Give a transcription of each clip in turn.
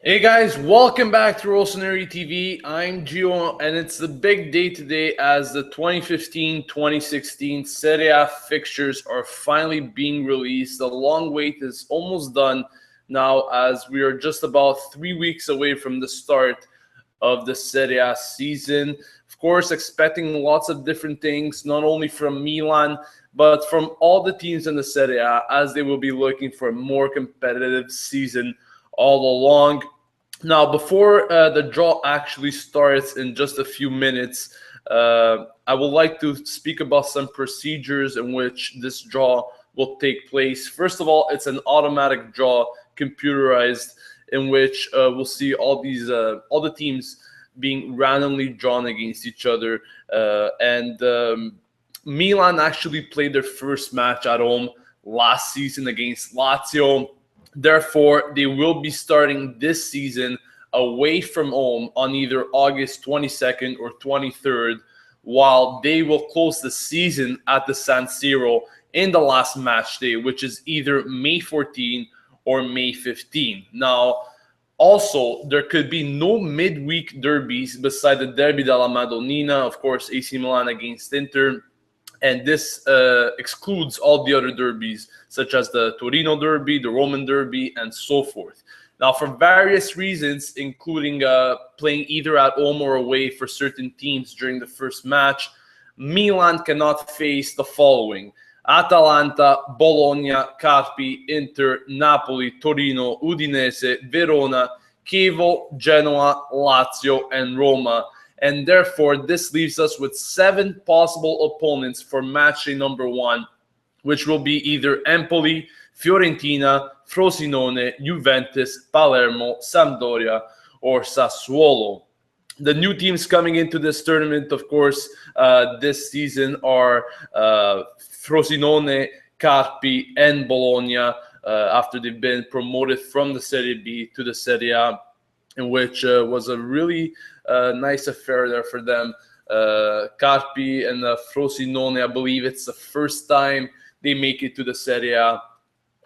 Hey guys, welcome back to Rossoneri TV. I'm Gio, and it's the big day today as the 2015-2016 Serie A fixtures are finally being released. The long wait is almost done now as we are just about 3 weeks away from the start of the Serie A season. Of course, expecting lots of different things, not only from Milan, but from all the teams in the Serie A, as they will be looking for a more competitive season all along. Now, before the draw actually starts in just a few minutes, I would like to speak about some procedures in which this draw will take place. First of all, it's an automatic draw, computerized, in which we'll see all the teams being randomly drawn against each other. Milan actually played their first match at home last season against Lazio. Therefore, they will be starting this season away from home on either August 22nd or 23rd, while they will close the season at the San Siro in the last match day, which is either May 14 or May 15. Now, also, there could be no midweek derbies beside the Derby della Madonnina, of course, AC Milan against Inter. And this excludes all the other derbies, such as the Torino Derby, the Roman Derby, and so forth. Now, for various reasons, including playing either at home or away for certain teams during the first match, Milan cannot face the following: Atalanta, Bologna, Carpi, Inter, Napoli, Torino, Udinese, Verona, Chievo, Genoa, Lazio, and Roma. And therefore, this leaves us with 7 possible opponents for match day number 1, which will be either Empoli, Fiorentina, Frosinone, Juventus, Palermo, Sampdoria, or Sassuolo. The new teams coming into this tournament, of course, this season are Frosinone, Carpi, and Bologna, after they've been promoted from the Serie B to the Serie A, in which was a really nice affair there for them. Carpi and Frosinone, I believe it's the first time they make it to the Serie A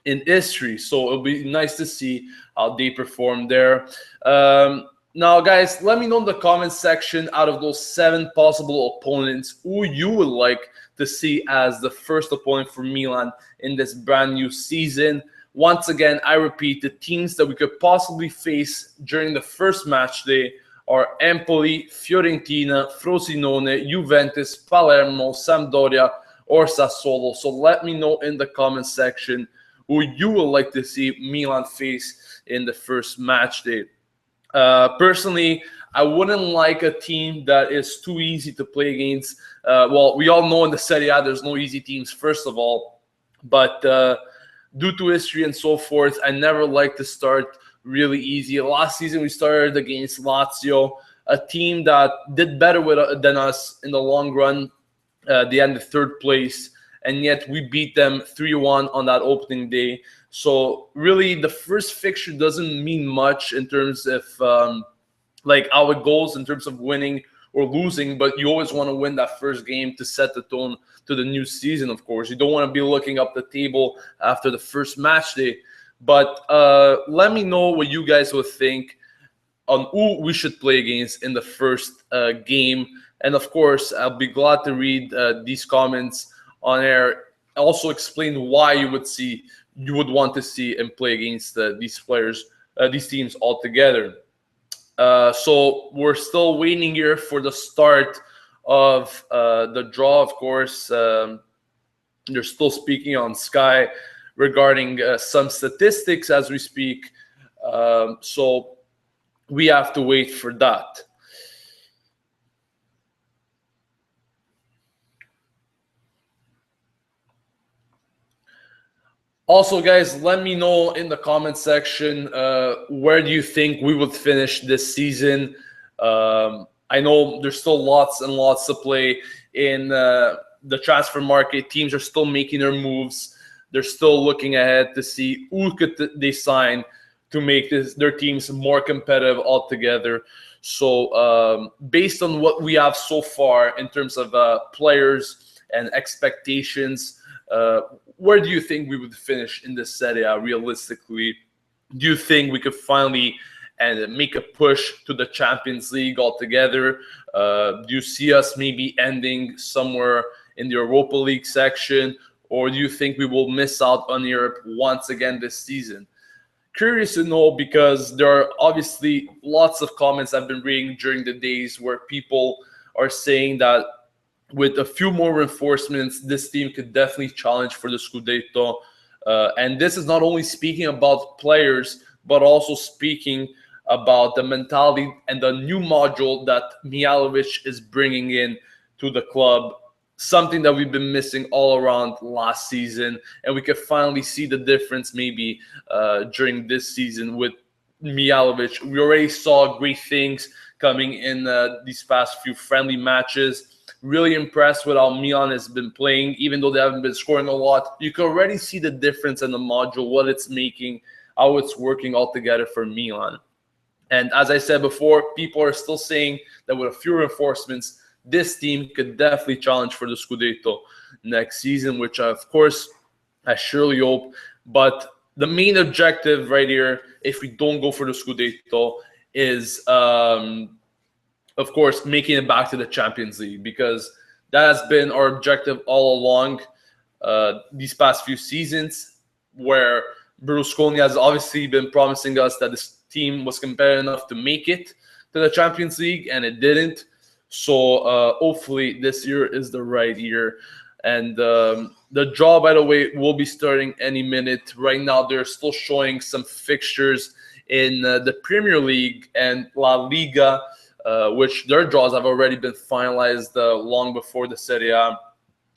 in history. So it'll be nice to see how they perform there. Now, guys, let me know in the comments section, out of those 7 possible opponents, who you would like to see as the first opponent for Milan in this brand new season. Once again, I repeat, the teams that we could possibly face during the first match day are Empoli, Fiorentina, Frosinone, Juventus, Palermo, Sampdoria, or Sassuolo. So let me know in the comment section who you would like to see Milan face in the first match day. Personally, I wouldn't like a team that is too easy to play against. Well, we all know in the Serie A there's no easy teams, first of all. But due to history and so forth, I never like to start really easy. Last season, we started against Lazio, a team that did better than us in the long run. They ended 3rd place, and yet we beat them 3-1 on that opening day. So really, the first fixture doesn't mean much in terms of like how it goes in terms of winning or losing, but you always want to win that first game to set the tone to the new season, of course. You don't want to be looking up the table after the first match day. But let me know what you guys would think on who we should play against in the first game. And of course, I'll be glad to read these comments on air. Also explain why you would want to see and play against these players, these teams altogether. So we're still waiting here for the start of the draw. Of course, they're still speaking on Sky regarding some statistics as we speak. So we have to wait for that. Also, guys, let me know in the comment section, where do you think we would finish this season? I know there's still lots and lots to play in the transfer market. Teams are still making their moves. They're still looking ahead to see who could they sign to make their teams more competitive altogether. So based on what we have so far in terms of players and expectations, where do you think we would finish in this Serie A realistically? Do you think we could finally and make a push to the Champions League altogether? Do you see us maybe ending somewhere in the Europa League section, or do you think we will miss out on Europe once again this season? Curious to know, because there are obviously lots of comments I've been reading during the days where people are saying that with a few more reinforcements, this team could definitely challenge for the Scudetto. And this is not only speaking about players, but also speaking about the mentality and the new module that Mihajlovic is bringing in to the club. Something that we've been missing all around last season, and we could finally see the difference maybe during this season with Mihajlovic. We already saw great things coming in these past few friendly matches. Really impressed with how Milan has been playing, even though they haven't been scoring a lot. You can already see the difference in the module, what it's making, how it's working all together for Milan. And as I said before, people are still saying that with a few reinforcements, this team could definitely challenge for the Scudetto next season, which of course I surely hope. But the main objective right here, if we don't go for the Scudetto, is of course making it back to the Champions League, because that has been our objective all along these past few seasons, where Berlusconi has obviously been promising us that this team was competitive enough to make it to the Champions League, and it didn't. So hopefully this year is the right year. And the draw, by the way, will be starting any minute. Right now, they're still showing some fixtures in the Premier League and La Liga, which their draws have already been finalized long before the Serie A.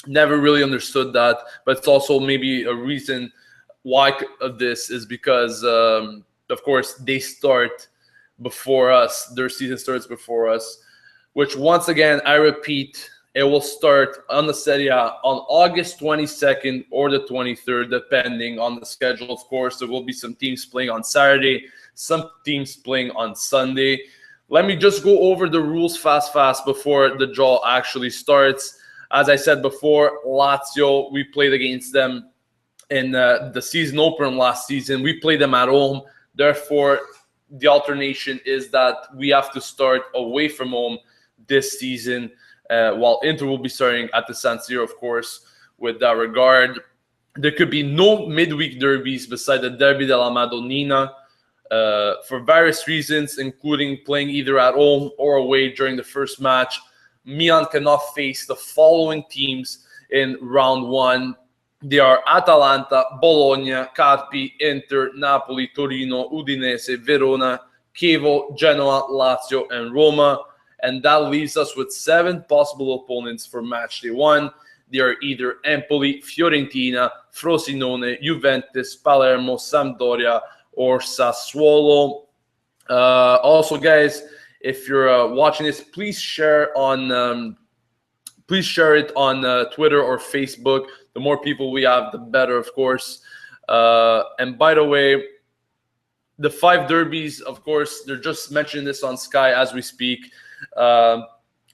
Never really understood that, but it's also maybe a reason why of this is because, of course, they start before us. Their season starts before us, which once again, I repeat, it will start on the Serie A on August 22nd or the 23rd, depending on the schedule. Of course, there will be some teams playing on Saturday, some teams playing on Sunday. Let me just go over the rules fast before the draw actually starts. As I said before, Lazio, we played against them in the season opener last season. We played them at home. Therefore, the alternation is that we have to start away from home this season, while Inter will be starting at the San Siro, of course. With that regard, there could be no midweek derbies beside the Derby della Madonnina for various reasons, including playing either at home or away during the first match. Milan cannot face the following teams in round one. They are Atalanta, Bologna, Carpi, Inter, Napoli, Torino, Udinese, Verona, Chievo, Genoa, Lazio, and Roma. And that leaves us with 7 possible opponents for match day 1. They are either Empoli, Fiorentina, Frosinone, Juventus, Palermo, Sampdoria, or Sassuolo. Also, guys, if you're watching this, please share it on Twitter or Facebook. The more people we have, the better, of course. And by the way, the 5 derbies, of course, they're just mentioning this on Sky as we speak.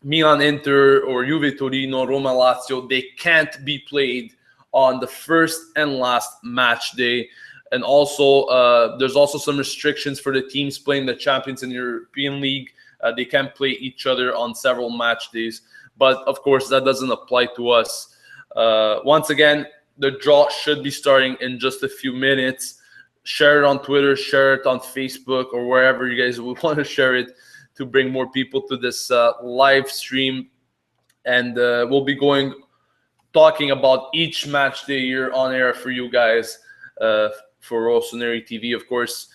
Milan, Inter, or Juve, Torino, Roma, Lazio, they can't be played on the first and last match day. And also, there's also some restrictions for the teams playing the Champions and European League. They can't play each other on several match days. But, of course, that doesn't apply to us. Once again, the draw should be starting in just a few minutes. Share it on Twitter, share it on Facebook, or wherever you guys would want to share it, to bring more people to this live stream. And we'll be talking about each match day here on air for you guys, for Rossoneri TV, of course.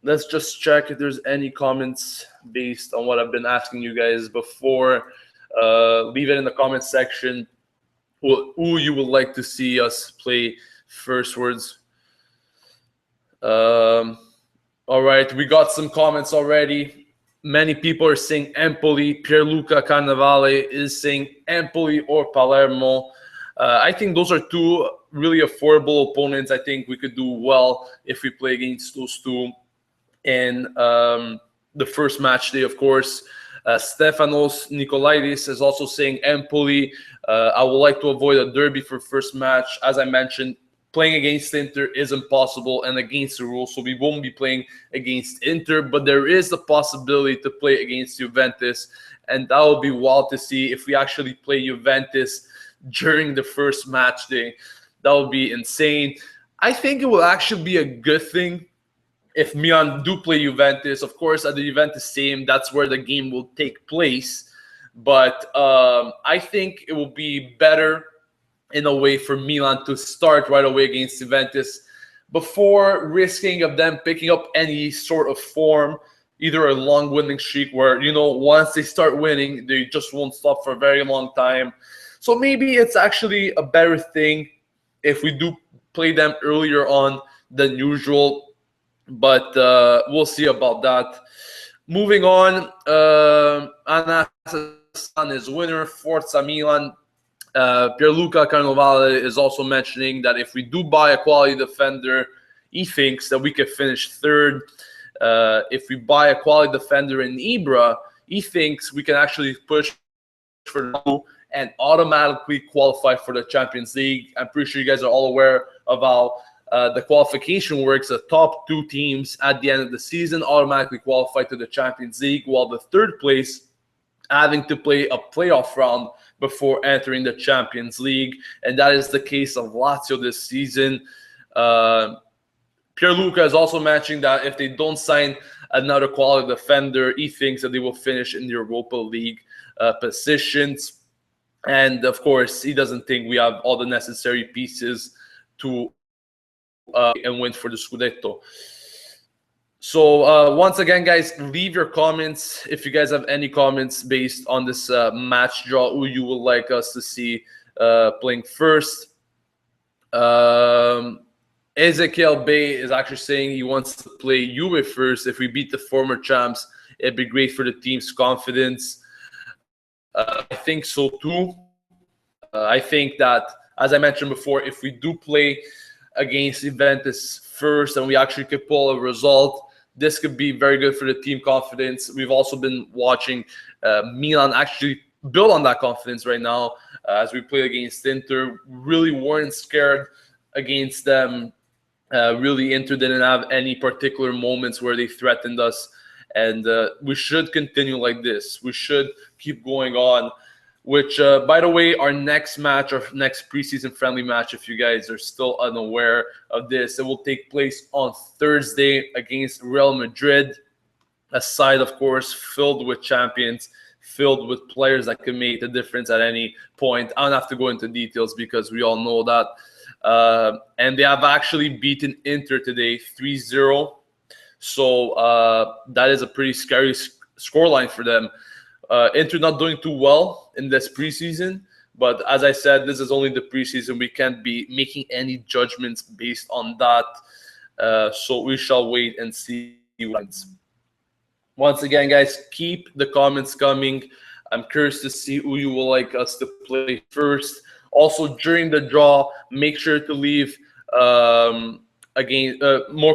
Let's just check if there's any comments based on what I've been asking you guys before. Leave it in the comment section who you would like to see us play firstwards. All right, we got some comments already. Many people are saying Empoli. Pierluca Carnevale is saying Empoli or Palermo. I think those are 2 really affordable opponents. I think we could do well if we play against those 2 in the first match day, of course. Stefanos Nikolaidis is also saying Empoli. I would like to avoid a derby for first match. As I mentioned, playing against Inter is impossible and against the rules, so we won't be playing against Inter, but there is the possibility to play against Juventus, and that would be wild to see if we actually play Juventus during the first match day. That would be insane. I think it will actually be a good thing if Milan do play Juventus. Of course, at the Juventus Stadium, that's where the game will take place. But I think it will be better in a way for Milan to start right away against Juventus before risking of them picking up any sort of form, either a long winning streak where, once they start winning, they just won't stop for a very long time. So maybe it's actually a better thing if we do play them earlier on than usual, but we'll see about that. Moving on, Anastasan is winner, Forza Milan. Pierluca Carnovale is also mentioning that if we do buy a quality defender, he thinks that we could finish third. If we buy a quality defender in Ibra, he thinks we can actually push for the and automatically qualify for the Champions League. I'm pretty sure you guys are all aware of how the qualification works. The top 2 teams at the end of the season automatically qualify to the Champions League, while the third place having to play a playoff round before entering the Champions League. And that is the case of Lazio this season. Pierluca is also mentioning that if they don't sign another quality defender, he thinks that they will finish in the Europa League positions. And of course, he doesn't think we have all the necessary pieces to and win for the Scudetto. So once again, guys, leave your comments if you guys have any comments based on this match draw, who you would like us to see playing first. Ezekiel Bay is actually saying he wants to play Juve first. If we beat the former champs, it'd be great for the team's confidence. I think so too. I think that, as I mentioned before, if we do play against Juventus first and we actually could pull a result, this could be very good for the team confidence. We've also been watching Milan actually build on that confidence right now as we play against Inter. Really weren't scared against them. Really, Inter didn't have any particular moments where they threatened us. And we should continue like this. We should keep going on, which, by the way, our next match, our next preseason friendly match, if you guys are still unaware of this, it will take place on Thursday against Real Madrid, a side, of course, filled with champions, filled with players that can make the difference at any point. I don't have to go into details because we all know that. And they have actually beaten Inter today 3-0. So that is a pretty scary scoreline for them. Inter not doing too well in this preseason, but as I said, this is only the preseason. We can't be making any judgments based on that. So we shall wait and see what happens. Once again, guys, keep the comments coming. I'm curious to see who you will like us to play first. Also, during the draw, make sure to leave more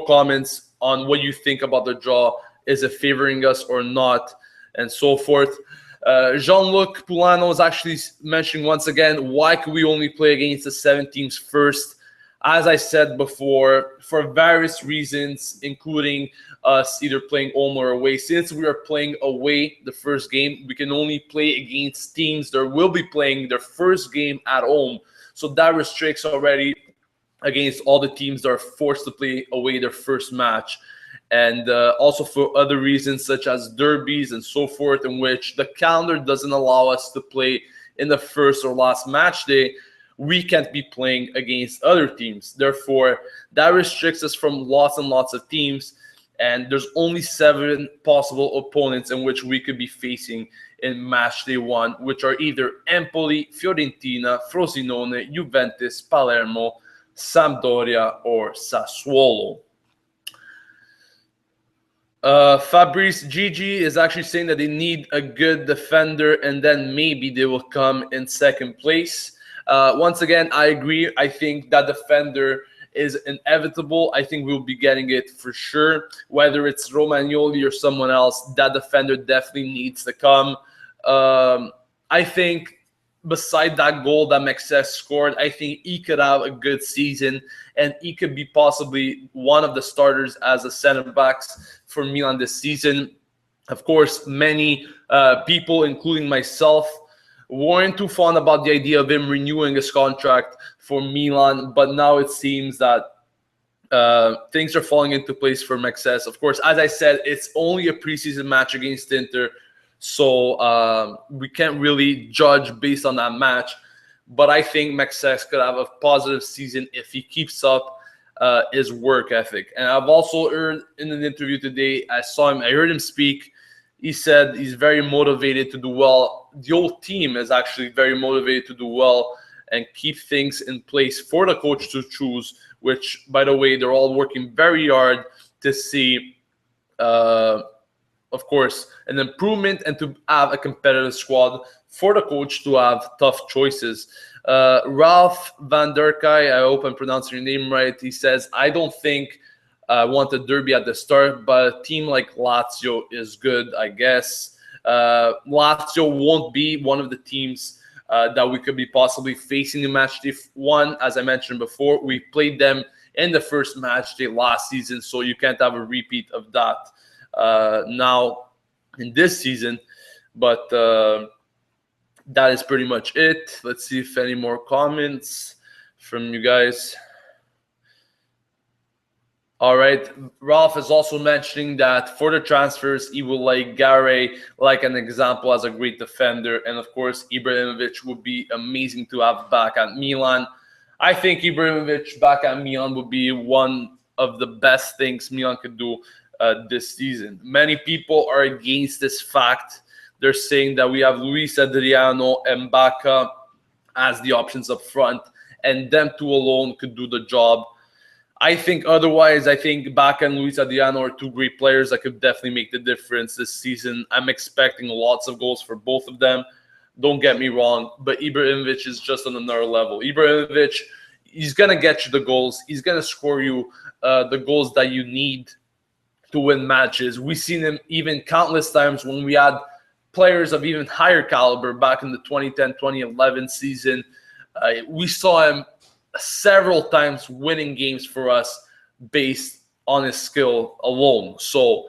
comments on what you think about the draw. Is it favoring us or not, and so forth. Jean-Luc Poulano is actually mentioning once again, why could we only play against the 7 teams first? As I said before, for various reasons, including us either playing home or away. Since we are playing away the first game, we can only play against teams that will be playing their first game at home. So that restricts already against all the teams that are forced to play away their first match. And also for other reasons such as derbies and so forth, in which the calendar doesn't allow us to play in the first or last match day, we can't be playing against other teams. Therefore, that restricts us from lots and lots of teams. And there's only 7 possible opponents in which we could be facing in match day 1, which are either Empoli, Fiorentina, Frosinone, Juventus, Palermo, Sampdoria, or Sassuolo. Fabrice Gigi is actually saying that they need a good defender and then maybe they will come in second place. Once again, I agree. I think that defender is inevitable. I think we'll be getting it for sure. Whether it's Romagnoli or someone else, that defender definitely needs to come. I think beside that goal that Mexes scored, I think he could have a good season, and he could be possibly one of the starters as a center backs for Milan this season. Of course, many people, including myself, weren't too fond about the idea of him renewing his contract for Milan, but now it seems that things are falling into place for Mexes. Of course, as I said, it's only a preseason match against Inter, so we can't really judge based on that match. But I think Mexes could have a positive season if he keeps up his work ethic. And I've also heard in an interview today, I heard him speak. He said he's very motivated to do well. The whole team is actually very motivated to do well and keep things in place for the coach to choose, which, by the way, they're all working very hard to see, of course, an improvement and to have a competitive squad for the coach to have tough choices. Ralph van der Kay, I hope I'm pronouncing your name right, he says, I don't think I want a derby at the start, but a team like Lazio is good, I guess. Lazio won't be one of the teams that we could be possibly facing in match day 1. As I mentioned before, we played them in the first match day last season, so you can't have a repeat of that now in this season. But that is pretty much it. Let's see if any more comments from you guys. All right. Ralph is also mentioning that for the transfers, he will like Gary, like an example as a great defender. And of course, Ibrahimovic would be amazing to have back at Milan. I think Ibrahimovic back at Milan would be one of the best things Milan could do this season. Many people are against this fact. They're saying that we have Luis Adriano and Baca as the options up front, and them two alone could do the job. I think otherwise. I think Baca and Luis Adriano are two great players that could definitely make the difference this season. I'm expecting lots of goals for both of them. Don't get me wrong, but Ibrahimovic is just on another level. Ibrahimovic, he's going to get you the goals. He's going to score you the goals that you need to win matches. We've seen him even countless times when we had players of even higher caliber back in the 2010-2011 season. We saw him several times winning games for us based on his skill alone. So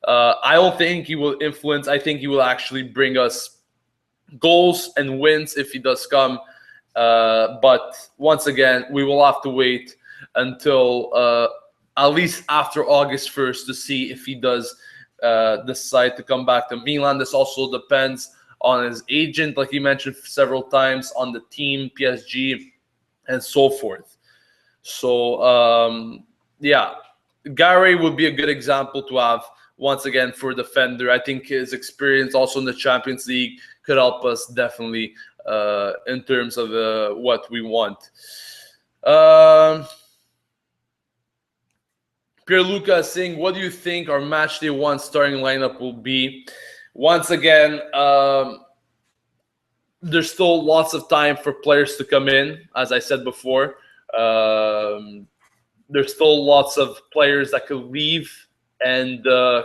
I don't think he will influence. I think he will actually bring us goals and wins if he does come. But once again, we will have to wait until at least after August 1st to see if he does decide to come back to Milan. This also depends on his agent, like he mentioned several times, on the team, PSG, and so forth. So, yeah, Gary would be a good example to have, once again, for a defender. I think his experience also in the Champions League could help us definitely in terms of what we want. Pierluca is saying, what do you think our match day 1 starting lineup will be? Once again, there's still lots of time for players to come in, as I said before. There's still lots of players that could leave and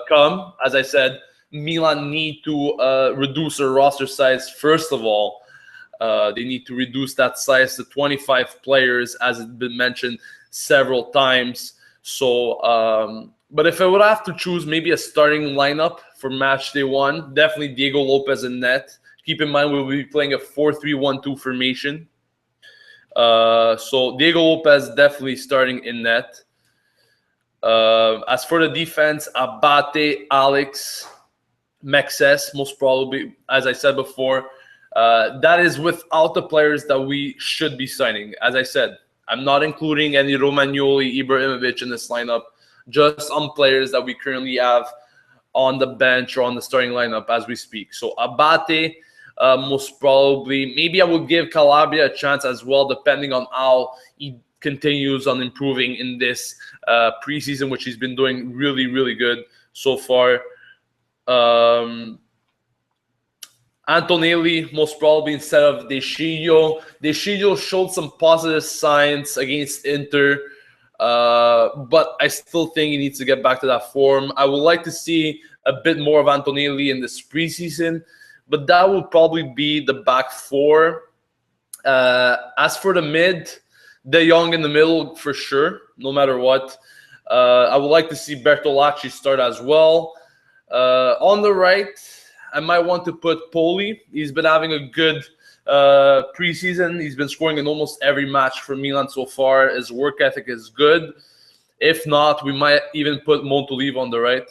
come. As I said, Milan need to reduce their roster size. First of all, they need to reduce that size to 25 players, as it's been mentioned several times. So, but if I would have to choose maybe a starting lineup for match day 1, definitely Diego Lopez in net. Keep in mind, we'll be playing a 4-3-1-2 formation. So Diego Lopez definitely starting in net. As for the defense, Abate, Alex, Mexes, most probably, as I said before. That is without the players that we should be signing. As I said, I'm not including any Romagnoli, Ibrahimovic in this lineup, just on players that we currently have on the bench or on the starting lineup as we speak. So Abate, most probably. Maybe I would give Calabria a chance as well, depending on how he continues on improving in this preseason, which he's been doing really, really good so far. Antonelli, most probably instead of De Sciglio. De Sciglio showed some positive signs against Inter, but I still think he needs to get back to that form. I would like to see a bit more of Antonelli in this preseason, but that would probably be the back 4 As for the mid, De Jong in the middle for sure, no matter what. I would like to see Bertolacci start as well. On the right, I might want to put Poli. He's been having a good preseason. He's been scoring in almost every match for Milan so far. His work ethic is good. If not, we might even put Montolivo on the right.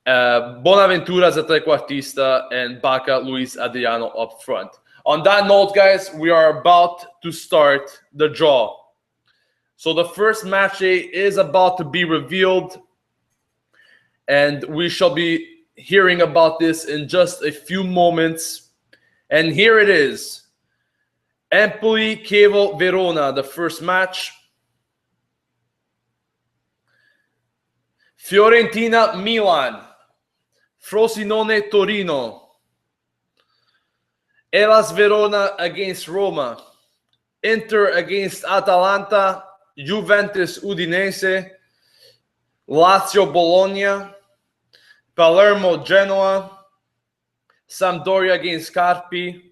Bonaventura as a trequartista, and Baca Luis Adriano up front. On that note, guys, we are about to start the draw. So the first match day is about to be revealed, and we shall be hearing about this in just a few moments. And here it is. Empoli Chievo Verona, the first match. Fiorentina Milan. Frosinone Torino. Hellas Verona against Roma. Inter against Atalanta. Juventus Udinese. Lazio Bologna. Palermo Genoa. Sampdoria against Carpi.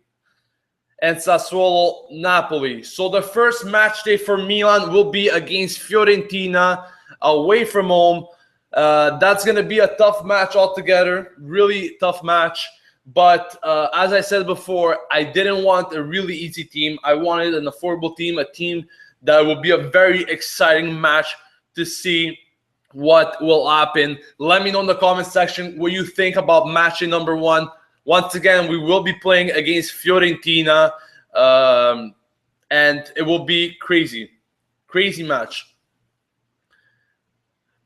And Sassuolo Napoli. So the first match day for Milan will be against Fiorentina away from home. That's going to be a tough match altogether. Really tough match. But as I said before, I didn't want a really easy team. I wanted an affordable team, a team that will be a very exciting match to see what will happen. Let me know in the comment section what you think about match day number 1. Once again, we will be playing against Fiorentina, and it will be crazy. Crazy match.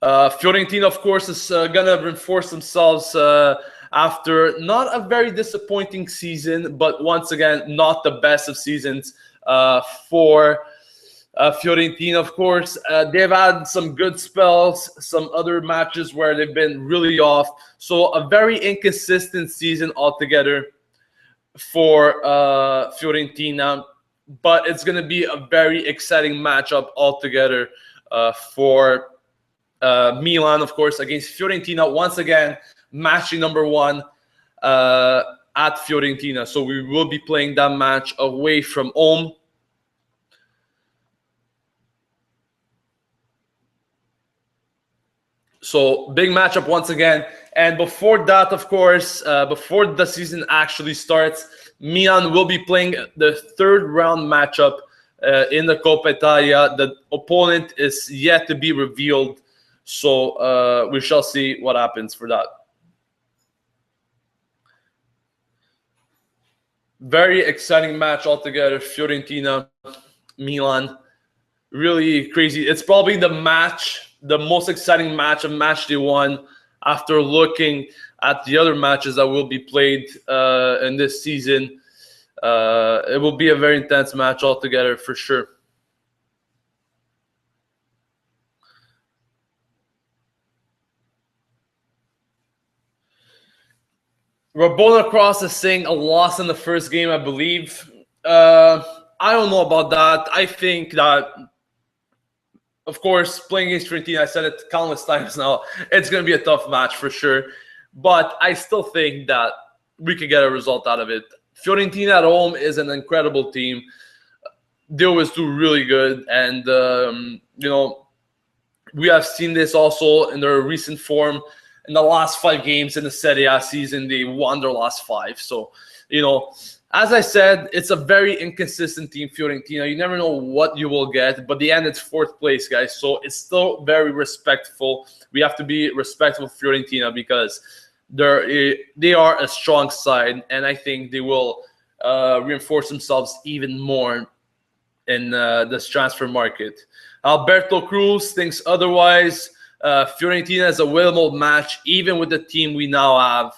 Fiorentina, of course, is going to reinforce themselves after not a very disappointing season, but once again, not the best of seasons for Fiorentina. Of course, they've had some good spells, some other matches where they've been really off. So a very inconsistent season altogether for Fiorentina, but it's going to be a very exciting matchup altogether for Milan, of course, against Fiorentina. Once again, match number 1 at Fiorentina. So we will be playing that match away from home. So big matchup once again. And before that, of course, before the season actually starts, Milan will be playing the third round matchup in the Coppa Italia. The opponent is yet to be revealed. So we shall see what happens for that. Very exciting match altogether. Fiorentina, Milan. Really crazy. It's probably the most exciting match of match day 1 after looking at the other matches that will be played in this season. It will be a very intense match altogether for sure. Rabona Cross is saying a loss in the first game, I believe. I don't know about that. I think that, of course, playing against Fiorentina, I said it countless times now, it's going to be a tough match for sure. But I still think that we could get a result out of it. Fiorentina at home is an incredible team. They always do really good. And, we have seen this also in their recent form. In the last 5 games in the Serie A season, they won their last 5. So, as I said, it's a very inconsistent team, Fiorentina. You never know what you will get, but the end, it's 4th place, guys. So it's still very respectful. We have to be respectful of Fiorentina because they are a strong side, and I think they will reinforce themselves even more in this transfer market. Alberto Cruz thinks otherwise. Fiorentina is a winnable match, even with the team we now have.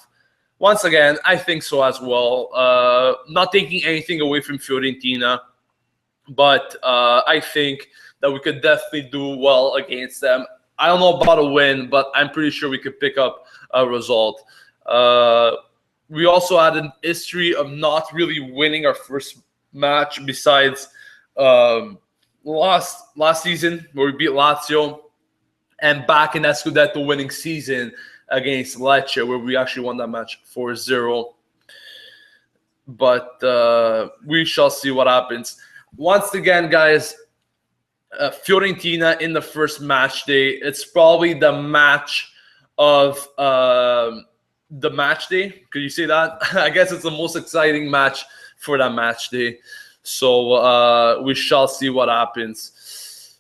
Once again, I think so as well. Not taking anything away from Fiorentina, but I think that we could definitely do well against them. I don't know about a win, but I'm pretty sure we could pick up a result. We also had an history of not really winning our first match besides last season where we beat Lazio, and back in that Scudetto winning season against Lecce, where we actually won that match 4-0. but we shall see what happens. Once again, guys, Fiorentina in the first match day. It's probably the match of the match day. Could you say that? I guess it's the most exciting match for that match day. So we shall see what happens.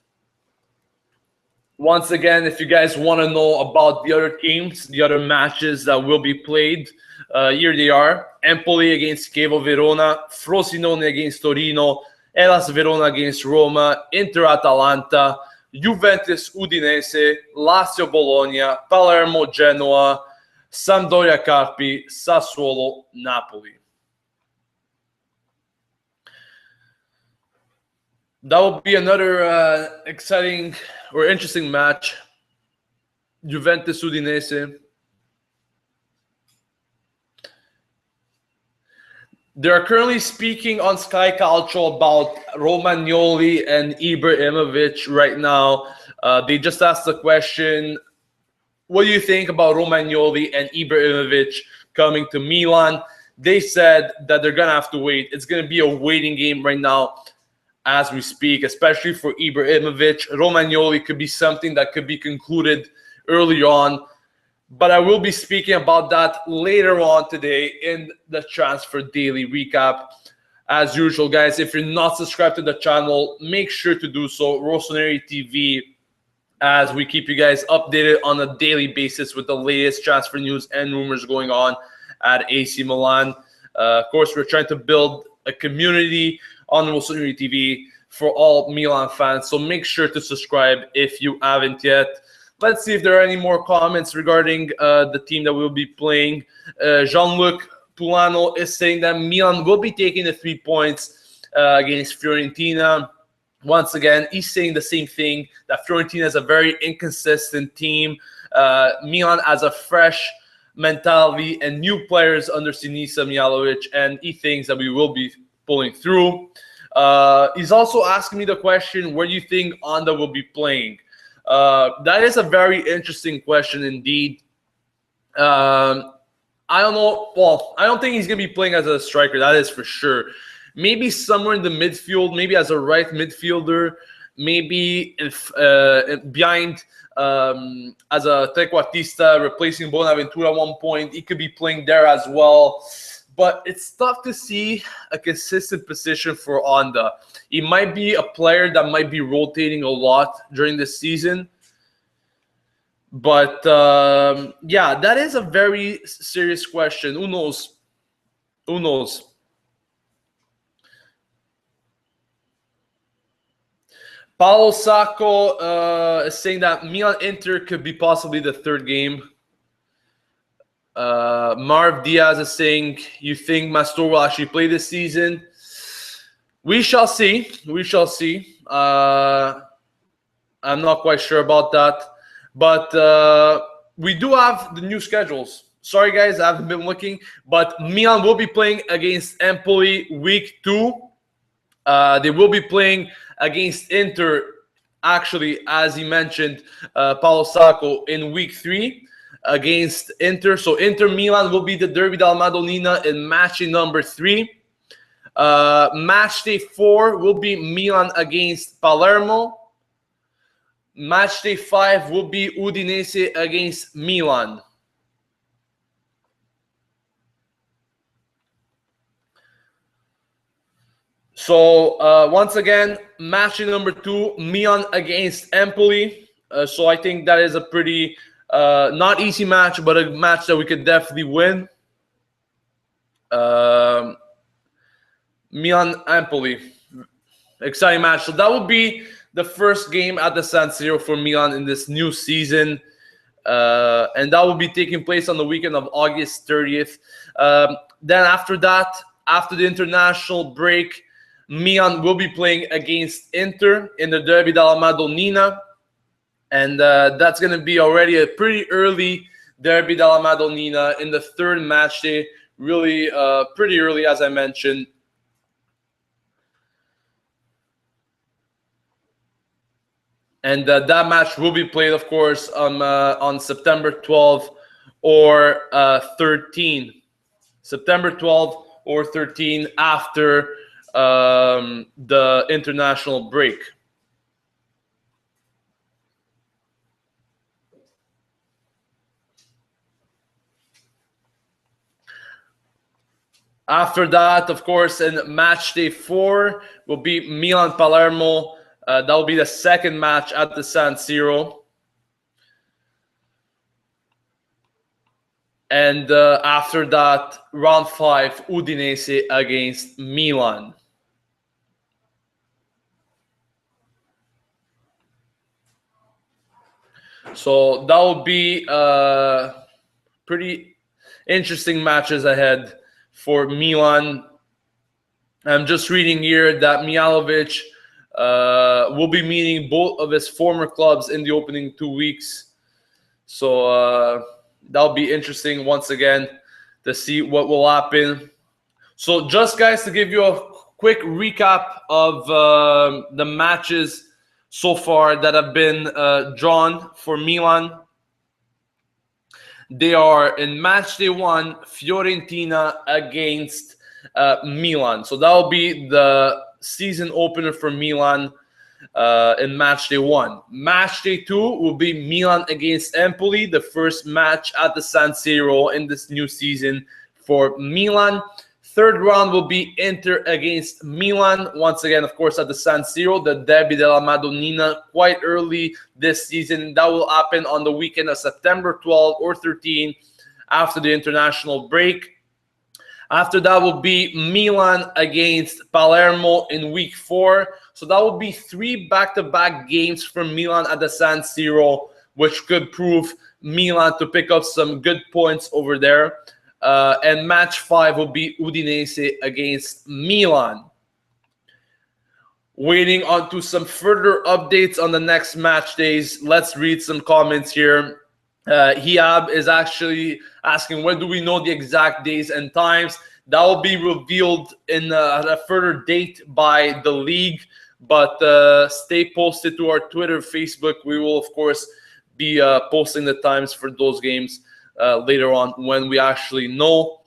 Once again, if you guys want to know about the other teams, the other matches that will be played, here they are. Empoli against Chievo Verona, Frosinone against Torino, Hellas Verona against Roma, Inter Atalanta, Juventus Udinese, Lazio Bologna, Palermo Genoa, Sampdoria Carpi, Sassuolo Napoli. That will be another exciting or interesting match. Juventus Udinese. They are currently speaking on Sky Calcio about Romagnoli and Ibrahimovic right now. They just asked the question, what do you think about Romagnoli and Ibrahimovic coming to Milan? They said that they're going to have to wait. It's going to be a waiting game right now as we speak, especially for Ibrahimovic. Romagnoli could be something that could be concluded early on. But I will be speaking about that later on today in the Transfer Daily Recap. As usual, guys, if you're not subscribed to the channel, make sure to do so. Rossoneri TV, as we keep you guys updated on a daily basis with the latest transfer news and rumors going on at AC Milan. Of course, we're trying to build a community on Rossoneri TV for all Milan fans. So make sure to subscribe if you haven't yet. Let's see if there are any more comments regarding the team that we'll be playing. Jean-Luc Pulano is saying that Milan will be taking the 3 points against Fiorentina. Once again, he's saying the same thing, that Fiorentina is a very inconsistent team. Milan has a fresh mentality and new players under Sinisa Mihajlovic, and he thinks that we will be pulling through. He's also asking me the question, where do you think Onda will be playing? That is a very interesting question indeed. I don't know. Well, I don't think he's going to be playing as a striker. That is for sure. Maybe somewhere in the midfield, maybe as a right midfielder, maybe behind as a trequartista, replacing Bonaventura at one point. He could be playing there as well. But it's tough to see a consistent position for Onda. He might be a player that might be rotating a lot during the season. But, yeah, that is a very serious question. Who knows? Who knows? Paolo Sacco is saying that Milan-Inter could be possibly the third game. Marv Diaz is saying, you think Mastor will actually play this season? We shall see. We shall see. I'm not quite sure about that. But we do have the new schedules. Sorry, guys, I haven't been looking. But Milan will be playing against Empoli week 2. They will be playing against Inter, actually, as he mentioned, Paolo Sacco, in week 3 against Inter. So Inter-Milan will be the Derby della Madonnina in match day number 3. Match day 4 will be Milan against Palermo. Match day 5 will be Udinese against Milan. So once again, match day number 2, Milan against Empoli. So I think that is a pretty not easy match, but a match that we could definitely win. Milan-Empoli. Exciting match. So that will be the first game at the San Siro for Milan in this new season. And that will be taking place on the weekend of August 30th. Then after that, after the international break, Milan will be playing against Inter in the Derby della Madonnina. And that's going to be already a pretty early Derby della Madonnina in the third match day. Really pretty early, as I mentioned. And that match will be played, of course, on September 12th or 13th. September 12th or 13 after the international break. After that, of course, in match day 4 will be Milan-Palermo. That will be the second match at the San Siro. And after that, round 5, Udinese against Milan. So that will be pretty interesting matches ahead for Milan. I'm just reading here that Mihajlovic will be meeting both of his former clubs in the opening 2 weeks. So that'll be interesting once again to see what will happen. So just, guys, to give you a quick recap of the matches so far that have been drawn for Milan. They are in match day 1, Fiorentina against Milan. So that will be the season opener for Milan in match day 1. Match day 2 will be Milan against Empoli, the first match at the San Siro in this new season for Milan. Third round will be Inter against Milan. Once again, of course, at the San Siro, the Derby della Madonnina, quite early this season. That will happen on the weekend of September 12 or 13 after the international break. After that will be Milan against Palermo in week 4. So that will be 3 back-to-back games for Milan at the San Siro, which could prove Milan to pick up some good points over there. And match 5 will be Udinese against Milan. Waiting on to some further updates on the next match days. Let's read some comments here. Hiab is actually asking, when do we know the exact days and times? That will be revealed in a further date by the league, but stay posted to our Twitter, Facebook. We will, of course, be posting the times for those games later on when we actually know.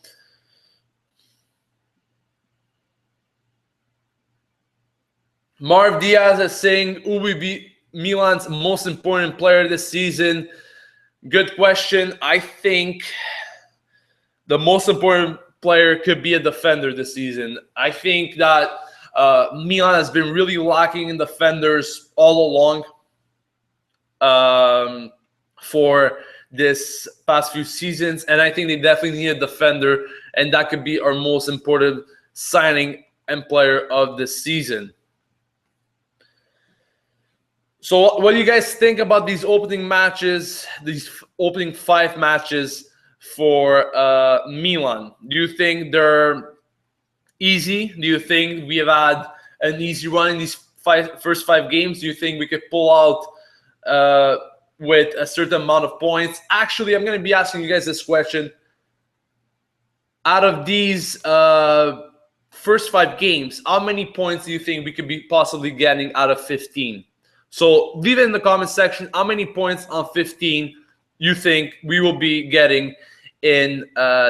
Marv Diaz is saying, who will be Milan's most important player this season? Good question. I think the most important player could be a defender this season. I think that Milan has been really lacking in defenders all along for this past few seasons, and I think they definitely need a defender, and that could be our most important signing and player of this season. So what do you guys think about these opening matches, these opening 5 matches for Milan? Do you think they're easy? Do you think we have had an easy run in these first 5 games? Do you think we could pull out with a certain amount of points? Actually, I'm going to be asking you guys this question. Out of these first 5 games, how many points do you think we could be possibly getting out of 15? So leave it in the comment section. How many points on 15 you think we will be getting in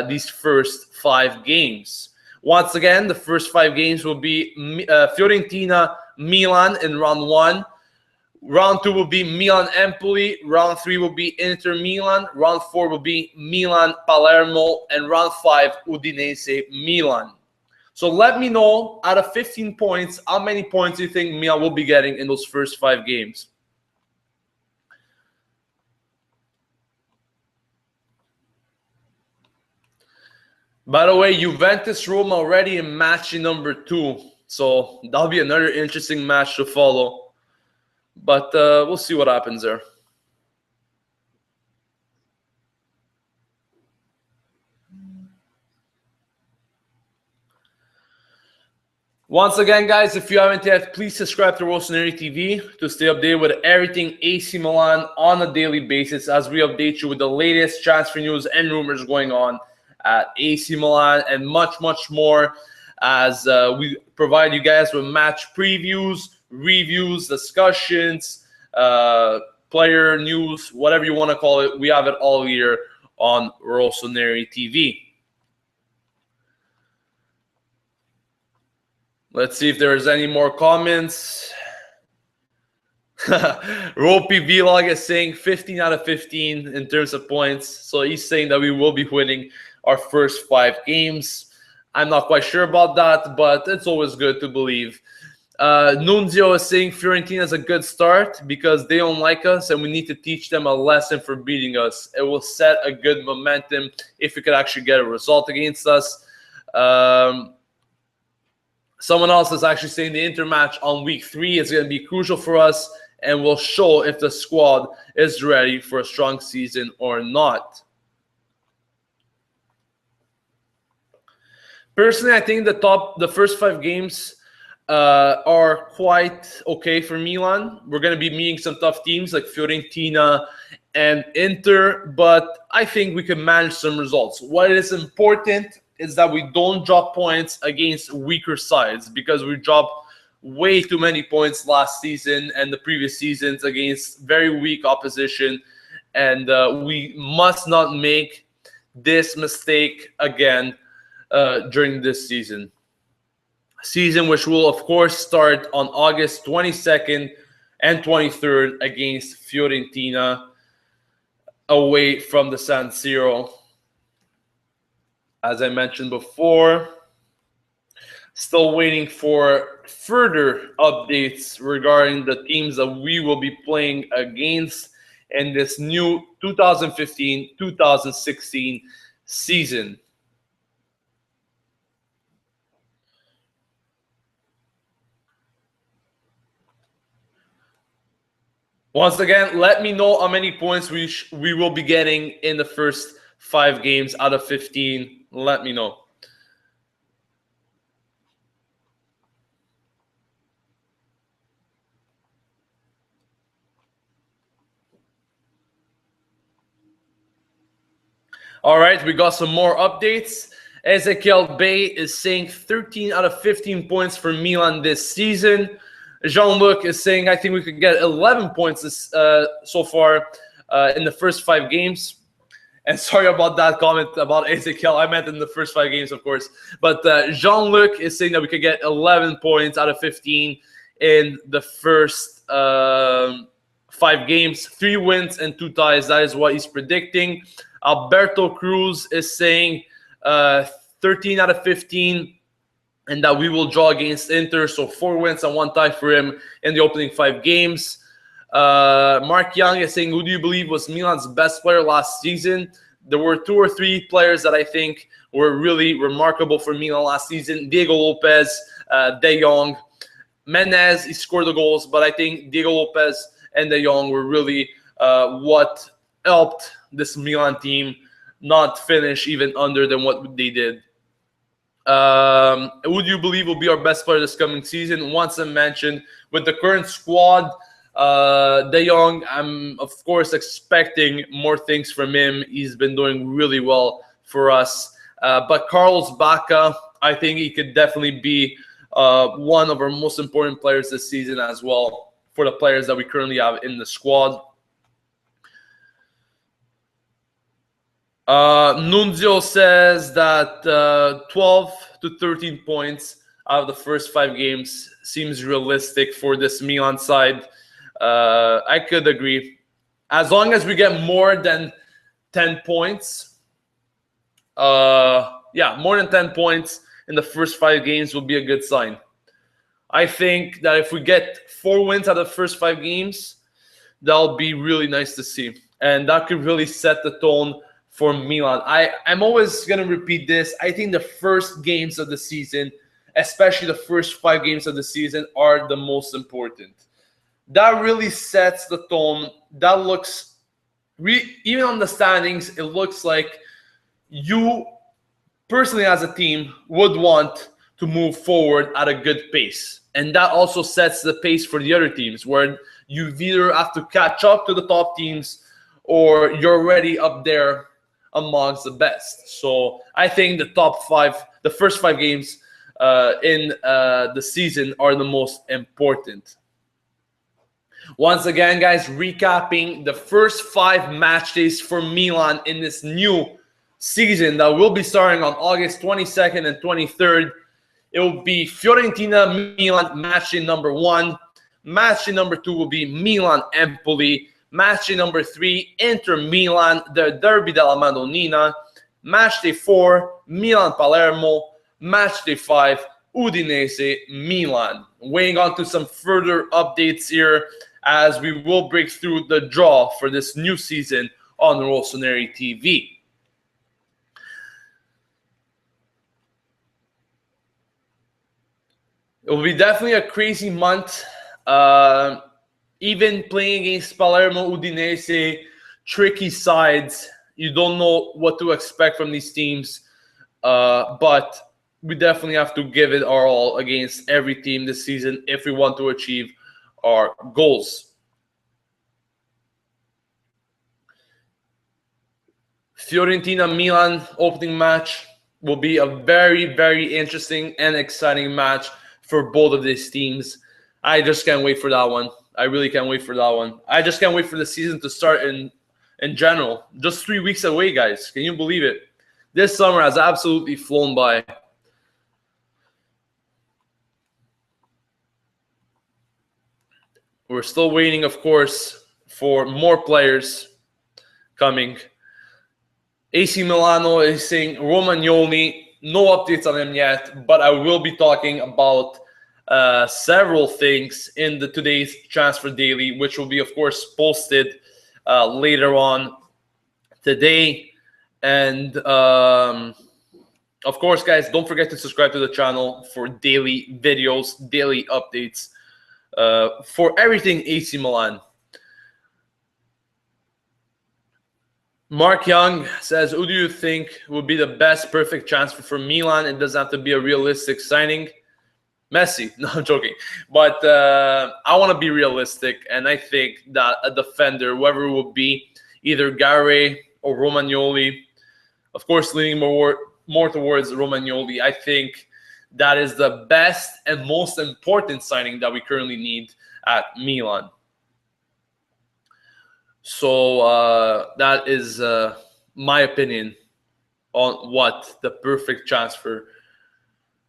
these first 5 games? Once again, the first 5 games will be Fiorentina, Milan in round 1. Round 2 will be Milan Empoli. Round 3 will be Inter Milan. Round 4 will be Milan Palermo. And round 5, Udinese Milan. So let me know, out of 15 points, how many points do you think Milan will be getting in those first 5 games? By the way, Juventus Roma already in match number 2. So that'll be another interesting match to follow. But we'll see what happens there. Once again, guys, if you haven't yet, please subscribe to Rossoneri TV to stay updated with everything AC Milan on a daily basis as we update you with the latest transfer news and rumors going on at AC Milan and much, much more as we provide you guys with match previews, reviews, discussions, player news, whatever you want to call it. We have it all here on Rossoneri TV. Let's see if there's any more comments. Ropey Vlog is saying 15 out of 15 in terms of points. So he's saying that we will be winning our first 5 games. I'm not quite sure about that, but it's always good to believe. Nunzio is saying Fiorentina is a good start because they don't like us and we need to teach them a lesson for beating us. It will set a good momentum if we could actually get a result against us. Someone else is actually saying the Inter match on week 3 is going to be crucial for us and will show if the squad is ready for a strong season or not. Personally, I think the first 5 games are quite okay for Milan. We're going to be meeting some tough teams like Fiorentina and Inter, but I think we can manage some results. What is important is that we don't drop points against weaker sides, because we dropped way too many points last season and the previous seasons against very weak opposition, and we must not make this mistake again during this season, which will of course start on August 22nd and 23rd against Fiorentina away from the San Siro. As I mentioned before, still waiting for further updates regarding the teams that we will be playing against in this new 2015-2016 season. Once again, let me know how many points we will be getting in the first 5 games out of 15. Let me know. All right, we got some more updates. Ezekiel Bay is saying 13 out of 15 points for Milan this season. Jean-Luc is saying, I think we could get 11 points so far in the first 5 games. And sorry about that comment about Ezekiel. I meant in the first 5 games, of course. But Jean-Luc is saying that we could get 11 points out of 15 in the first 5 games. 3 wins and 2 ties. That is what he's predicting. Alberto Cruz is saying 13 out of 15. And that we will draw against Inter. So 4 wins and 1 tie for him in the opening 5 games. Mark Young is saying, who do you believe was Milan's best player last season? There were 2 or 3 players that I think were really remarkable for Milan last season. Diego Lopez, De Jong, Menez, he scored the goals, but I think Diego Lopez and De Jong were really what helped this Milan team not finish even under than what they did. Who do you believe will be our best player this coming season? Once I mentioned, with the current squad, De Jong, I'm of course expecting more things from him. He's been doing really well for us. But Carlos Bacca, I think he could definitely be one of our most important players this season as well, for the players that we currently have in the squad. Nunzio says that 12 to 13 points out of the first 5 games seems realistic for this Milan side. I could agree. As long as we get more than 10 points, more than 10 points in the first 5 games will be a good sign. I think that if we get 4 wins out of the first 5 games, that'll be really nice to see. And that could really set the tone for Milan. I'm always going to repeat this. I think the first games of the season, especially the first 5 games of the season, are the most important. That really sets the tone. That looks, even on the standings, it looks like you personally as a team would want to move forward at a good pace. And that also sets the pace for the other teams, where you either have to catch up to the top teams or you're already up there amongst the best. So I think the first 5 games in the season are the most important. Once again, guys, recapping the first 5 match days for Milan in this new season that will be starting on August 22nd and 23rd. It will be Fiorentina-Milan, match day number 1. Match day number 2 will be Milan-Empoli. Match day number 3, Inter-Milan, the Derby della Madonnina. Match day 4, Milan-Palermo. Match day 5, Udinese-Milan. Weighing on to some further updates here as we will break through the draw for this new season on Rossoneri TV. It will be definitely a crazy month. Even playing against Palermo, Udinese, tricky sides. You don't know what to expect from these teams. But we definitely have to give it our all against every team this season if we want to achieve our goals. Fiorentina-Milan opening match will be a very, very interesting and exciting match for both of these teams. I just can't wait for that one. I really can't wait for that one. I just can't wait for the season to start in general. Just 3 weeks away, guys. Can you believe it? This summer has absolutely flown by. We're still waiting, of course, for more players coming. AC Milano is saying Romagnoli. No updates on him yet, but I will be talking about several things in today's Transfer Daily, which will be, of course, posted later on today. And, of course, guys, don't forget to subscribe to the channel for daily videos, daily updates for everything AC Milan. Mark Young says, who do you think would be the best perfect transfer for Milan? It doesn't have to be a realistic signing. Messi. No, I'm joking. But I want to be realistic, and I think that a defender, whoever it will be, either Gare or Romagnoli, of course, leaning more towards Romagnoli, I think that is the best and most important signing that we currently need at Milan. So that is my opinion on what the perfect transfer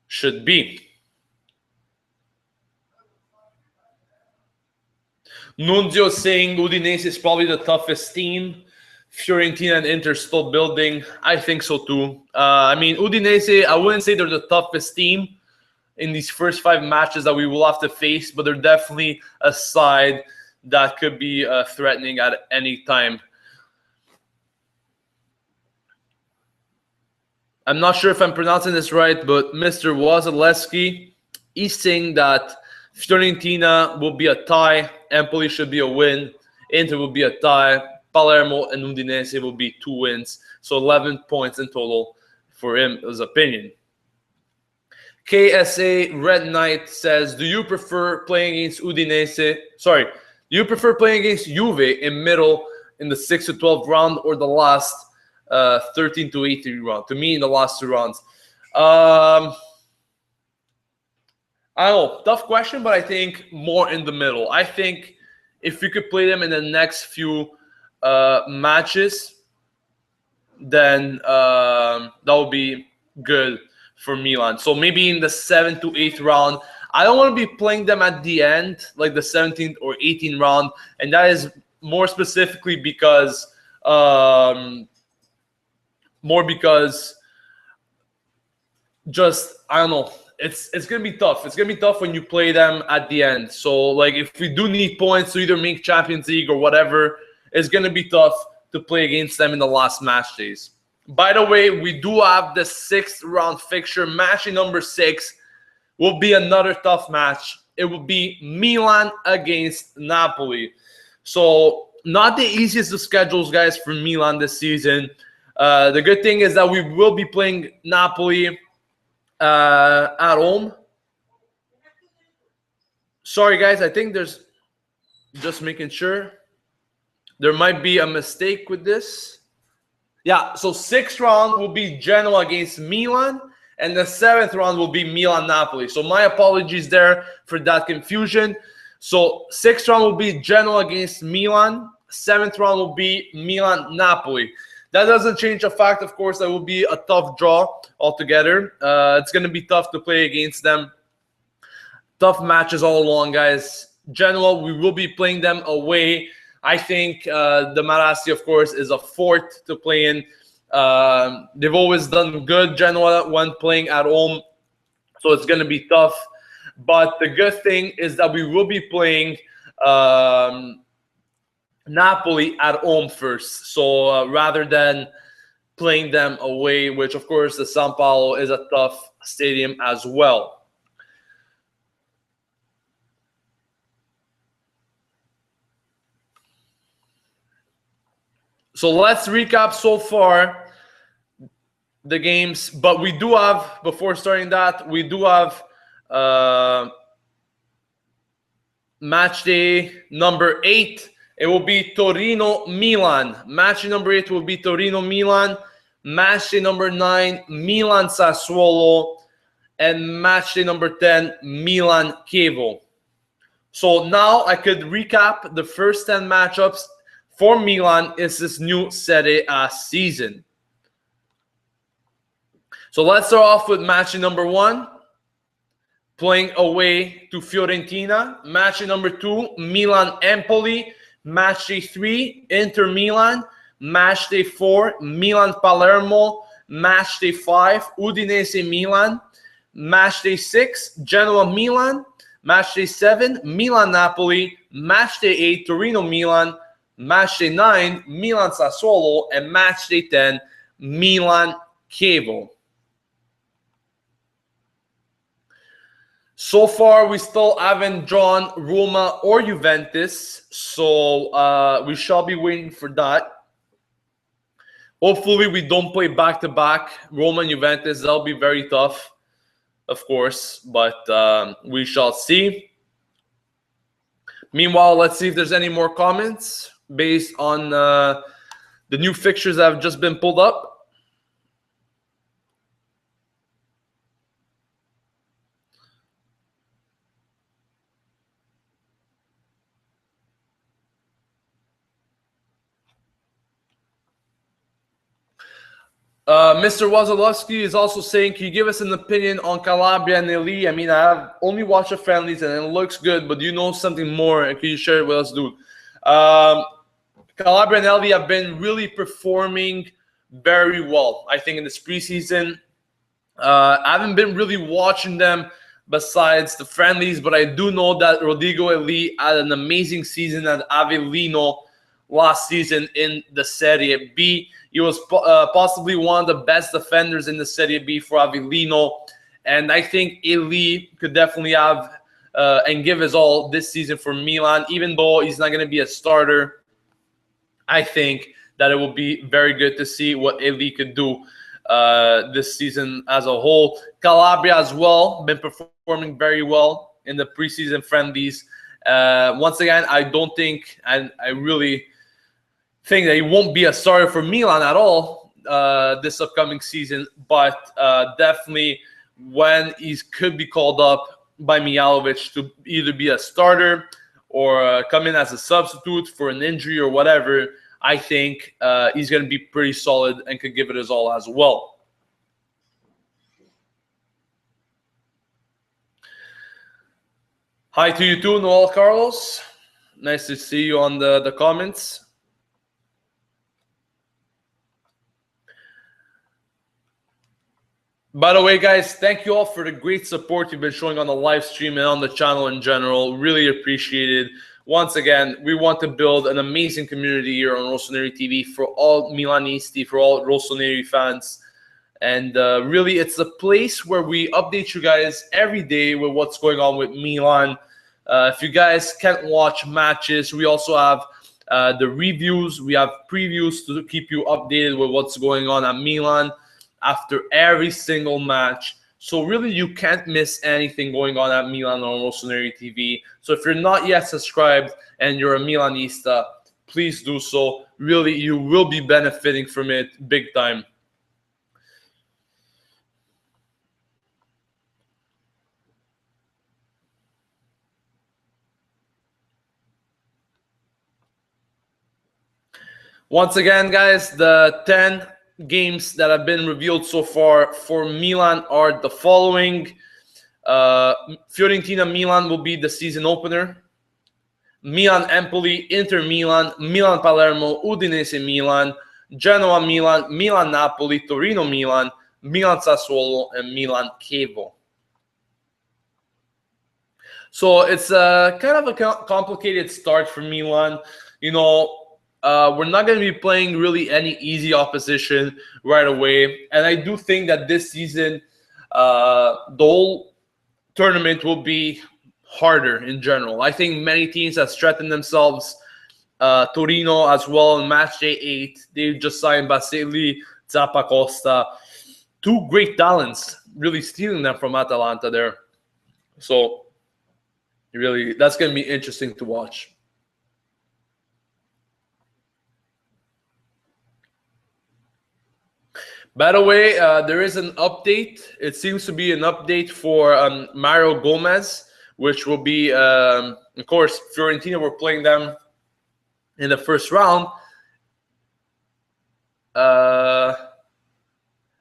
should be. Nunzio saying Udinese is probably the toughest team. Fiorentina and Inter still building. I think so too. I mean, Udinese, I wouldn't say they're the toughest team in these first 5 matches that we will have to face, but they're definitely a side that could be threatening at any time. I'm not sure if I'm pronouncing this right, but Mr. Wazalewski, he's saying that Fiorentina will be a tie, Empoli should be a win, Inter will be a tie, Palermo and Udinese will be 2 wins. So 11 points in total for him, his opinion. KSA Red Knight says, do you prefer playing against Udinese? Sorry, do you prefer playing against Juve in middle in the 6 to 12 round or the last 13 to 18 round? To me, in the last 2 rounds. I don't know, tough question, but I think more in the middle. I think if we could play them in the next few matches, then that would be good for Milan. So maybe in the 7th to 8th round. I don't want to be playing them at the end, like the 17th or 18th round, and that is more specifically because just I don't know. It's gonna be tough. It's gonna be tough when you play them at the end. So like if we do need points to either make Champions League or whatever, it's gonna be tough to play against them in the last match days. By the way, we do have the 6th round fixture. Match number 6 will be another tough match. It will be Milan against Napoli. So not the easiest of schedules, guys, for Milan this season. The good thing is that we will be playing Napoli at home. Sorry, guys. I think there's just making sure. There might be a mistake with this. Yeah, so 6th round will be Genoa against Milan, and the 7th round will be Milan-Napoli. So my apologies there for that confusion. So 6th round will be Genoa against Milan. 7th round will be Milan-Napoli. That doesn't change the fact, of course, that will be a tough draw altogether. It's going to be tough to play against them. Tough matches all along, guys. Genoa, we will be playing them away. I think the Marassi, of course, is a fort to play in. They've always done good, Genoa, when playing at home. So it's going to be tough. But the good thing is that we will be playing Napoli at home first. So rather than playing them away, which, of course, the São Paulo is a tough stadium as well. So let's recap so far the games. But we do have, before starting that, we do have match day number 8. It will be Torino-Milan. Match day number 8 will be Torino-Milan. Match day number 9, Milan-Sassuolo. And match day number 10, Milan-Chievo. So now I could recap the first 10 matchups for Milan is this new Serie A season. So let's start off with match number 1, playing away to Fiorentina. Match number 2, Milan-Empoli. Match day 3, Inter-Milan. Match day 4, Milan-Palermo. Match day 5, Udinese-Milan. Match day 6, Genoa-Milan. Match day 7, Milan-Napoli. Match day 8, Torino-Milan. Match day 9, Milan-Sassuolo. And match day 10, Milan-Chievo. So far, we still haven't drawn Roma or Juventus. So we shall be waiting for that. Hopefully, we don't play back-to-back Roma and Juventus. That'll be very tough, of course. But we shall see. Meanwhile, let's see if there's any more comments based on the new fixtures that have just been pulled up. Mr. Wazalowski is also saying, can you give us an opinion on Calabria and Eli? I mean, I have only watched the friendlies and it looks good, but do you know something more? And can you share it with us, dude? Calabria and Eli have been really performing very well, I think, in this preseason. I haven't been really watching them besides the friendlies, but I do know that Rodrigo Eli had an amazing season at Avellino last season in the Serie B. He was possibly one of the best defenders in the Serie B for Avellino. And I think Eli could definitely have and give his all this season for Milan. Even though he's not going to be a starter, I think that it will be very good to see what Eli could do this season as a whole. Calabria as well, been performing very well in the preseason friendlies. Once again, I don't think, and I really think that he won't be a starter for Milan at all this upcoming season, but definitely when he could be called up by Mihajlovic to either be a starter or come in as a substitute for an injury or whatever, I think he's going to be pretty solid and could give it his all as well. Hi to you too, Noel Carlos. Nice to see you on the comments. By the way, guys, thank you all for the great support you've been showing on the live stream and on the channel in general. Really appreciate it. Once again, we want to build an amazing community here on Rossoneri TV for all Milanisti, for all Rossoneri fans. And really, it's a place where we update you guys every day with what's going on with Milan. If you guys can't watch matches, we also have the reviews. We have previews to keep you updated with what's going on at Milan after every single match. So really, you can't miss anything going on at Milan on Rossoneri TV. So if you're not yet subscribed and you're a Milanista, please do so. Really, you will be benefiting from it big time. Once again, guys, the 10 games that have been revealed so far for Milan are the following. Fiorentina-Milan will be the season opener. Milan-Empoli, Inter-Milan, Milan-Palermo, Udinese-Milan, Genoa-Milan, Milan-Napoli, Torino-Milan, Milan-Sassuolo, and Milan-Chievo. So it's kind of a complicated start for Milan. We're not going to be playing really any easy opposition right away. And I do think that this season, the whole tournament will be harder in general. I think many teams have strengthened themselves. Torino as well in match day 8. They just signed Basili, Zappacosta. 2 great talents, really stealing them from Atalanta there. So really, that's going to be interesting to watch. By the way, there is an update. It seems to be an update for Mario Gomez, which will be, of course, Fiorentina were playing them in the first round.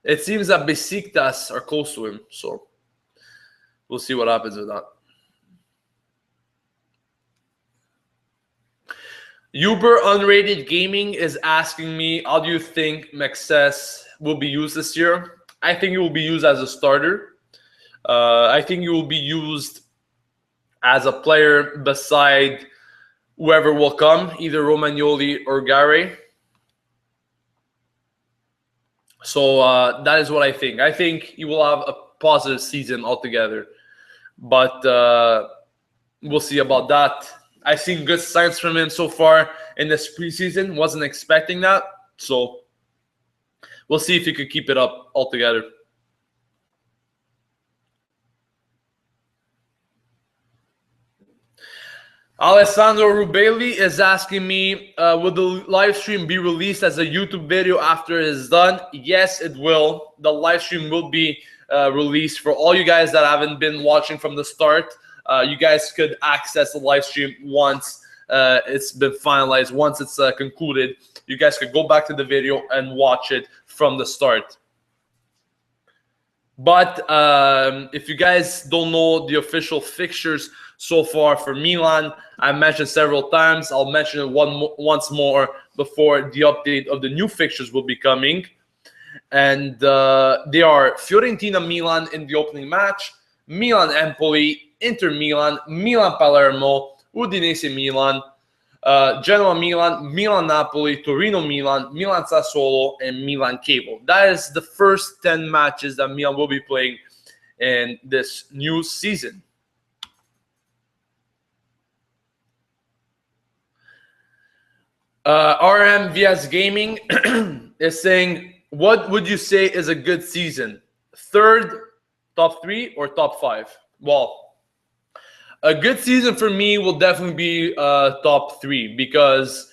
It seems that Besiktas are close to him, so we'll see what happens with that. Uber Unrated Gaming is asking me, how do you think Mexes will be used this year? I think he will be used as a starter. I think he will be used as a player beside whoever will come, either Romagnoli or Gare. So that is what I think. I think he will have a positive season altogether. But we'll see about that. I've seen good signs from him so far in this preseason. Wasn't expecting that. So we'll see if he could keep it up altogether. Alessandro Rubelli is asking me, will the live stream be released as a YouTube video after it is done? Yes, it will. The live stream will be released for all you guys that haven't been watching from the start. You guys could access the live stream once it's been finalized, once it's concluded. You guys could go back to the video and watch it from the start. But if you guys don't know the official fixtures so far for Milan, I mentioned several times. I'll mention it once more before the update of the new fixtures will be coming. And they are Fiorentina-Milan in the opening match, Milan-Empoli, Inter-Milan, Milan-Palermo, Udinese-Milan, Genoa-Milan, Milan-Napoli, Torino-Milan, Milan-Sassuolo, and Milan-Chievo. That is the first 10 matches that Milan will be playing in this new season. RM VS Gaming is saying, what would you say is a good season? 3rd, top 3, or top 5? Well, a good season for me will definitely be top 3, because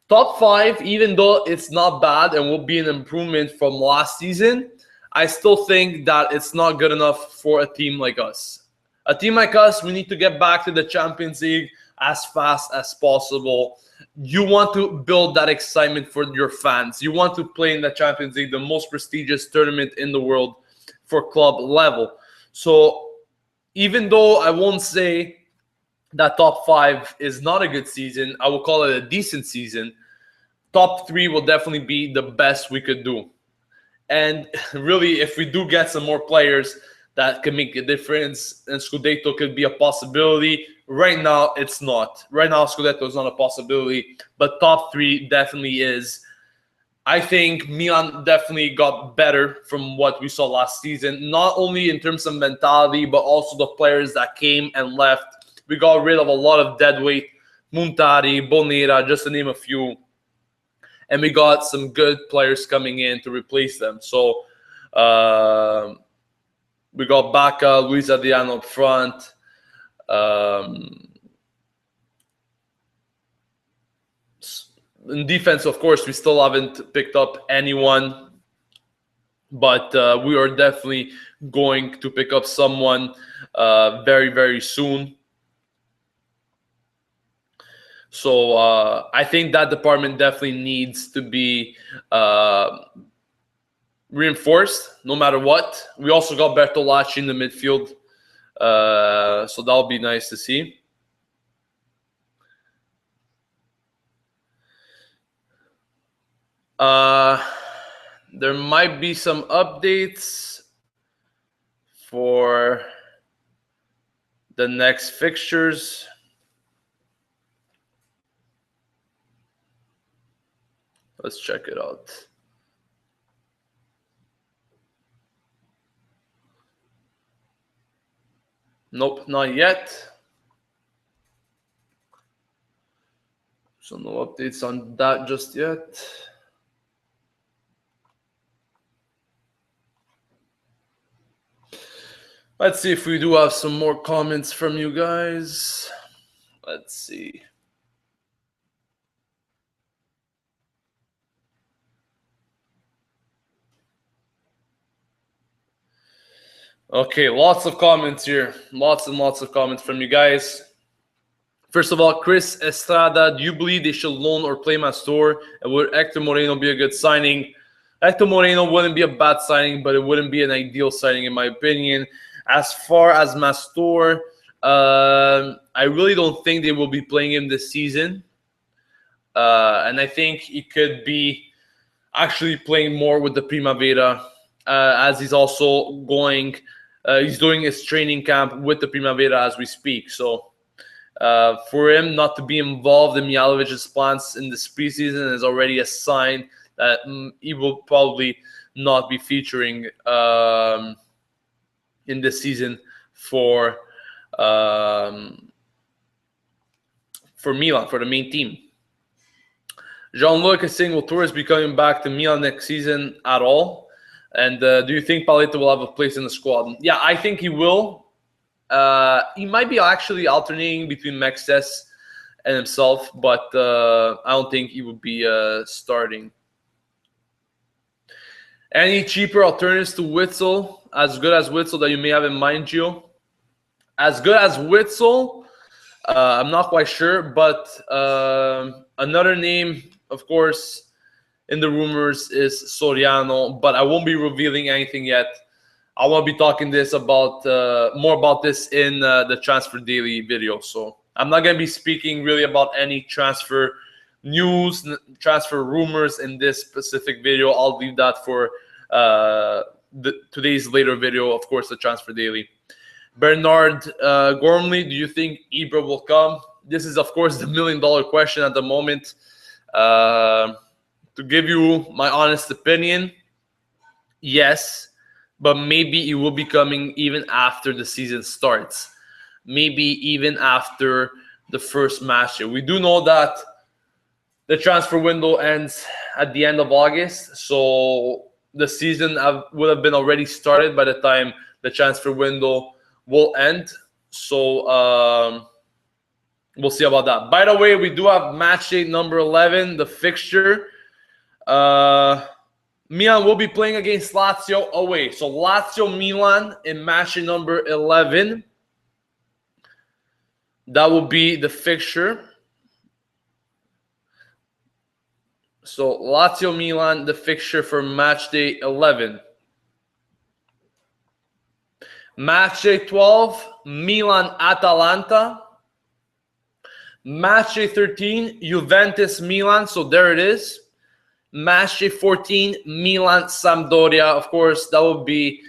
top 5, even though it's not bad and will be an improvement from last season, I still think that it's not good enough for a team like us. A team like us, we need to get back to the Champions League as fast as possible. You want to build that excitement for your fans. You want to play in the Champions League, the most prestigious tournament in the world for club level. So even though I won't say that top 5 is not a good season, I will call it a decent season. Top 3 will definitely be the best we could do. And really, if we do get some more players that can make a difference, and Scudetto could be a possibility. Right now, it's not. Right now, Scudetto is not a possibility, but top 3 definitely is. I think Milan definitely got better from what we saw last season, not only in terms of mentality, but also the players that came and left. We got rid of a lot of deadweight, Muntari, Bonera, just to name a few. And we got some good players coming in to replace them. So we got Bacca, Luis Adriano up front. In defense, of course, we still haven't picked up anyone. But we are definitely going to pick up someone very, very soon. So I think that department definitely needs to be reinforced no matter what. We also got Bertolacci in the midfield. So that'll be nice to see. There might be some updates for the next fixtures. Let's check it out. Nope, not yet. So no updates on that just yet. Let's see if we do have some more comments from you guys. Let's see. Okay, lots of comments here. Lots and lots of comments from you guys. First of all, Chris Estrada, do you believe they should loan or play Mastor? And would Hector Moreno be a good signing? Hector Moreno wouldn't be a bad signing, but it wouldn't be an ideal signing in my opinion. As far as Mastor, I really don't think they will be playing him this season. And I think he could be actually playing more with the Primavera, as he's also going, he's doing his training camp with the Primavera as we speak. So for him not to be involved in Mihalovic's plans in this preseason is already a sign that he will probably not be featuring in this season for Milan, for the main team. Jean-Luc is saying, will Torres be coming back to Milan next season at all? And do you think Paletta will have a place in the squad? Yeah, I think he will. He might be actually alternating between Mexes and himself, but I don't think he would be starting. Any cheaper alternatives to Witsel, as good as Witsel, that you may have in mind, Gio? As good as Witsel, I'm not quite sure, but another name, of course, in the rumors is Soriano, but I won't be revealing anything yet. I want to be talking more about this in the Transfer Daily video. So I'm not going to be speaking really about any transfer news, transfer rumors in this specific video. I'll leave that for today's later video, of course, the Transfer Daily. Bernard Gormley, do you think Ibra will come? This is, of course, the million-dollar question at the moment. To give you my honest opinion, yes. But maybe it will be coming even after the season starts. Maybe even after the first match. We do know that the transfer window ends at the end of August. So the season would have been already started by the time the transfer window will end. So we'll see about that. By the way, we do have match day number 11, the fixture. Milan will be playing against Lazio away. So Lazio-Milan in match number 11. That will be the fixture. So Lazio-Milan, the fixture for match day 11. Match day 12, Milan-Atalanta. Match day 13, Juventus-Milan. So there it is. Match day 14, Milan-Sampdoria. Of course, that will be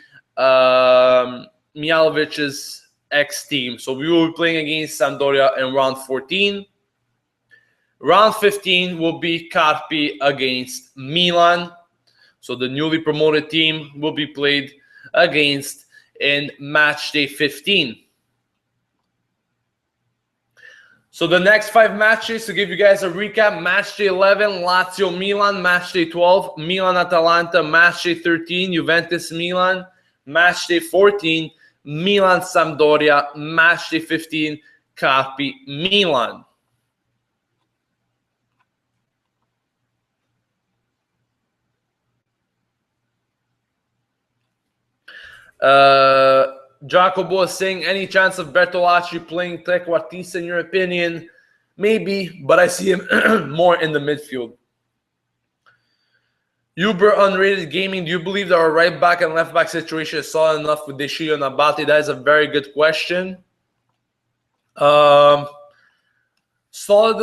Mihalovic's ex-team. So we will be playing against Sampdoria in round 14. Round 15 will be Carpi against Milan. So the newly promoted team will be played against in match day 15. So the next 5 matches, to give you guys a recap: match day 11, Lazio-Milan; match day 12, Milan-Atalanta; match day 13, Juventus-Milan; match day 14, Milan-Sampdoria; match day 15, Carpi-Milan. Jacobo is saying, any chance of Bertolacci playing trequartista in your opinion? Maybe, but I see him more in the midfield. Uber Unrated Gaming, do you believe that our right back and left back situation is solid enough with Deschio and Abate? That is a very good question. Solid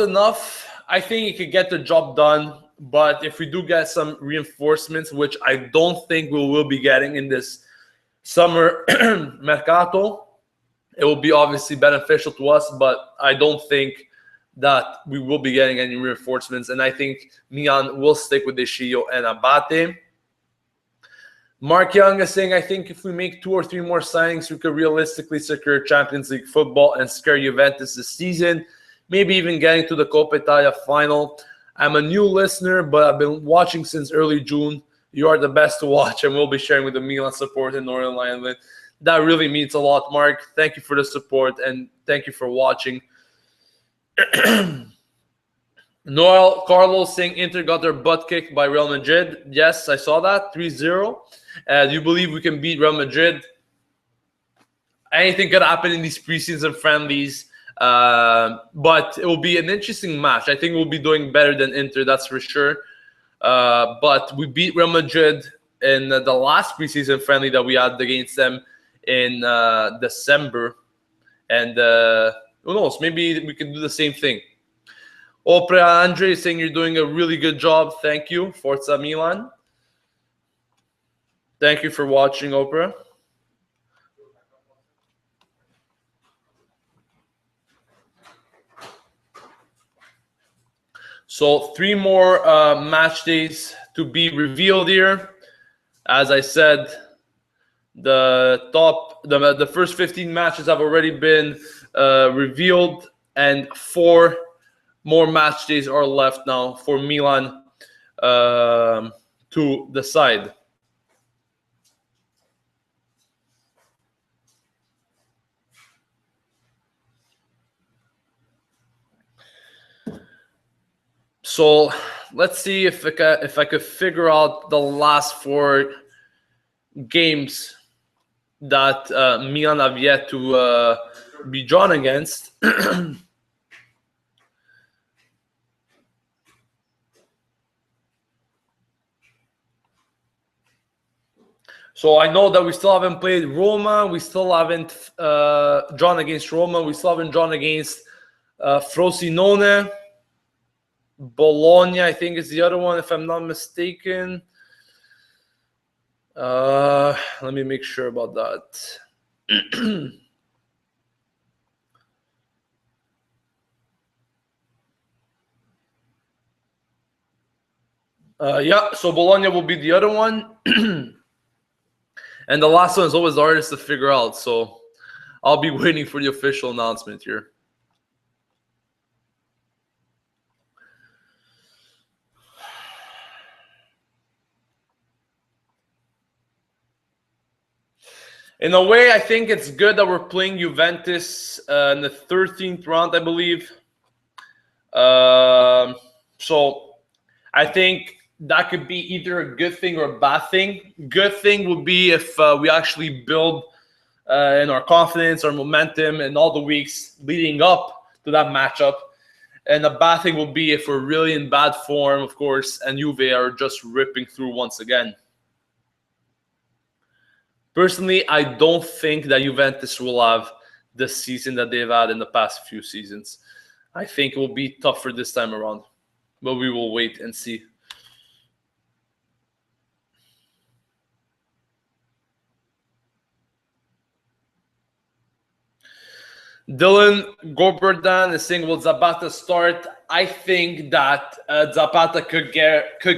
enough. I think he could get the job done. But if we do get some reinforcements, which I don't think we will be getting in this summer mercato, it will be obviously beneficial to us. But I don't think that we will be getting any reinforcements. And I think Milan will stick with Deschio and Abate. Mark Young is saying, I think if we make 2 or 3 more signings, we could realistically secure Champions League football and scare Juventus this season. Maybe even getting to the Coppa Italia final. I'm a new listener, but I've been watching since early June. You are the best to watch, and we'll be sharing with the Milan support in Northern Ireland. That really means a lot, Mark. Thank you for the support, and thank you for watching. Noel Carlos saying Inter got their butt kicked by Real Madrid. Yes, I saw that, 3-0. Do you believe we can beat Real Madrid? Anything could happen in these preseason friendlies. But it will be an interesting match. I think we'll be doing better than Inter, that's for sure. But we beat Real Madrid in the last preseason friendly that we had against them in December. And who knows, maybe we can do the same thing. Opera Andre is saying you're doing a really good job. Thank you. Forza Milan. Thank you for watching, Opera. So 3 more match days to be revealed here. As I said, the first 15 matches have already been revealed, and 4 more match days are left now for Milan to decide. So let's see if I could figure out the last 4 games that Milan have yet to be drawn against. So I know that we still haven't played Roma. We still haven't drawn against Roma. We still haven't drawn against Frosinone. Bologna, I think, is the other one, if I'm not mistaken. Let me make sure about that. Yeah, so Bologna will be the other one. And the last one is always the hardest to figure out. So I'll be waiting for the official announcement here. In a way, I think it's good that we're playing Juventus in the 13th round, I believe. So I think that could be either a good thing or a bad thing. Good thing would be if we actually build in our confidence, our momentum, and all the weeks leading up to that matchup. And the bad thing will be if we're really in bad form, of course, and Juve are just ripping through once again. Personally, I don't think that Juventus will have the season that they've had in the past few seasons. I think it will be tougher this time around, but we will wait and see. Dylan Gorberdan is saying, will Zapata start? I think that Zapata could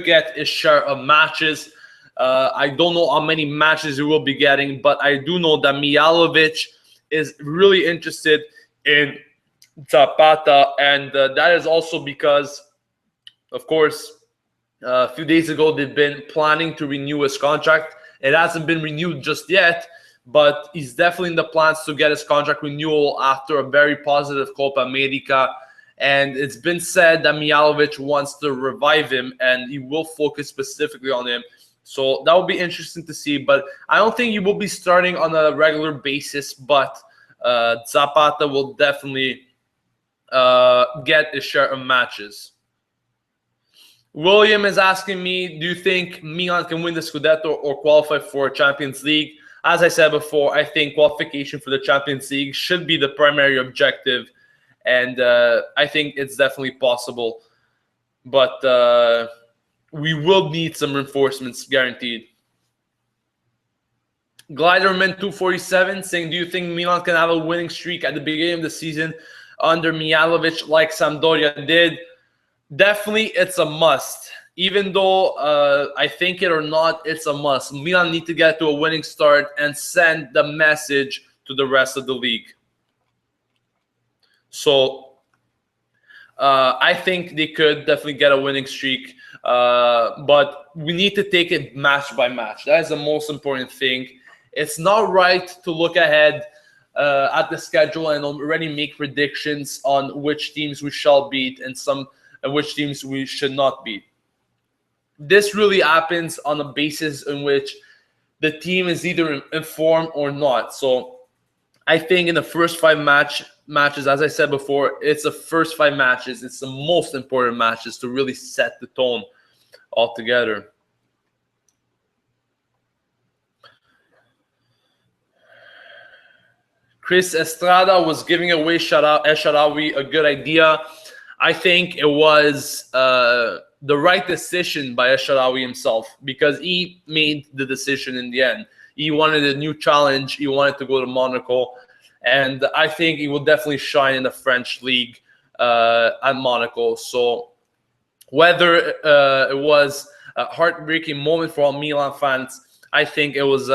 get his share of matches. I don't know how many matches he will be getting, but I do know that Mihajlovic is really interested in Zapata, and that is also because, of course, a few days ago they've been planning to renew his contract. It hasn't been renewed just yet, but he's definitely in the plans to get his contract renewal after a very positive Copa America. And it's been said that Mihajlovic wants to revive him, and he will focus specifically on him. So that will be interesting to see. But I don't think he will be starting on a regular basis, but Zapata will definitely get a share of matches. William is asking me, do you think Milan can win the Scudetto or qualify for Champions League? As I said before, I think qualification for the Champions League should be the primary objective, and I think it's definitely possible. But we will need some reinforcements, guaranteed. Gliderman 247 saying, do you think Milan can have a winning streak at the beginning of the season under Mihajlovic like Sampdoria did? Definitely, it's a must. Even though I think it or not, it's a must. Milan need to get to a winning start and send the message to the rest of the league. So I think they could definitely get a winning streak. But we need to take it match by match. That is the most important thing. It's not right to look ahead at the schedule and already make predictions on which teams we shall beat and which teams we should not beat. This really happens on a basis in which the team is either informed or not. So I think in the first 5 matches, as I said before, it's the first 5 matches. It's the most important matches to really set the tone altogether. Chris Estrada was giving away Esharawi a good idea. I think it was the right decision by Esharawi himself, because he made the decision in the end. He wanted a new challenge. He wanted to go to Monaco. And I think he will definitely shine in the French league at Monaco. So whether it was a heartbreaking moment for all Milan fans, I think it was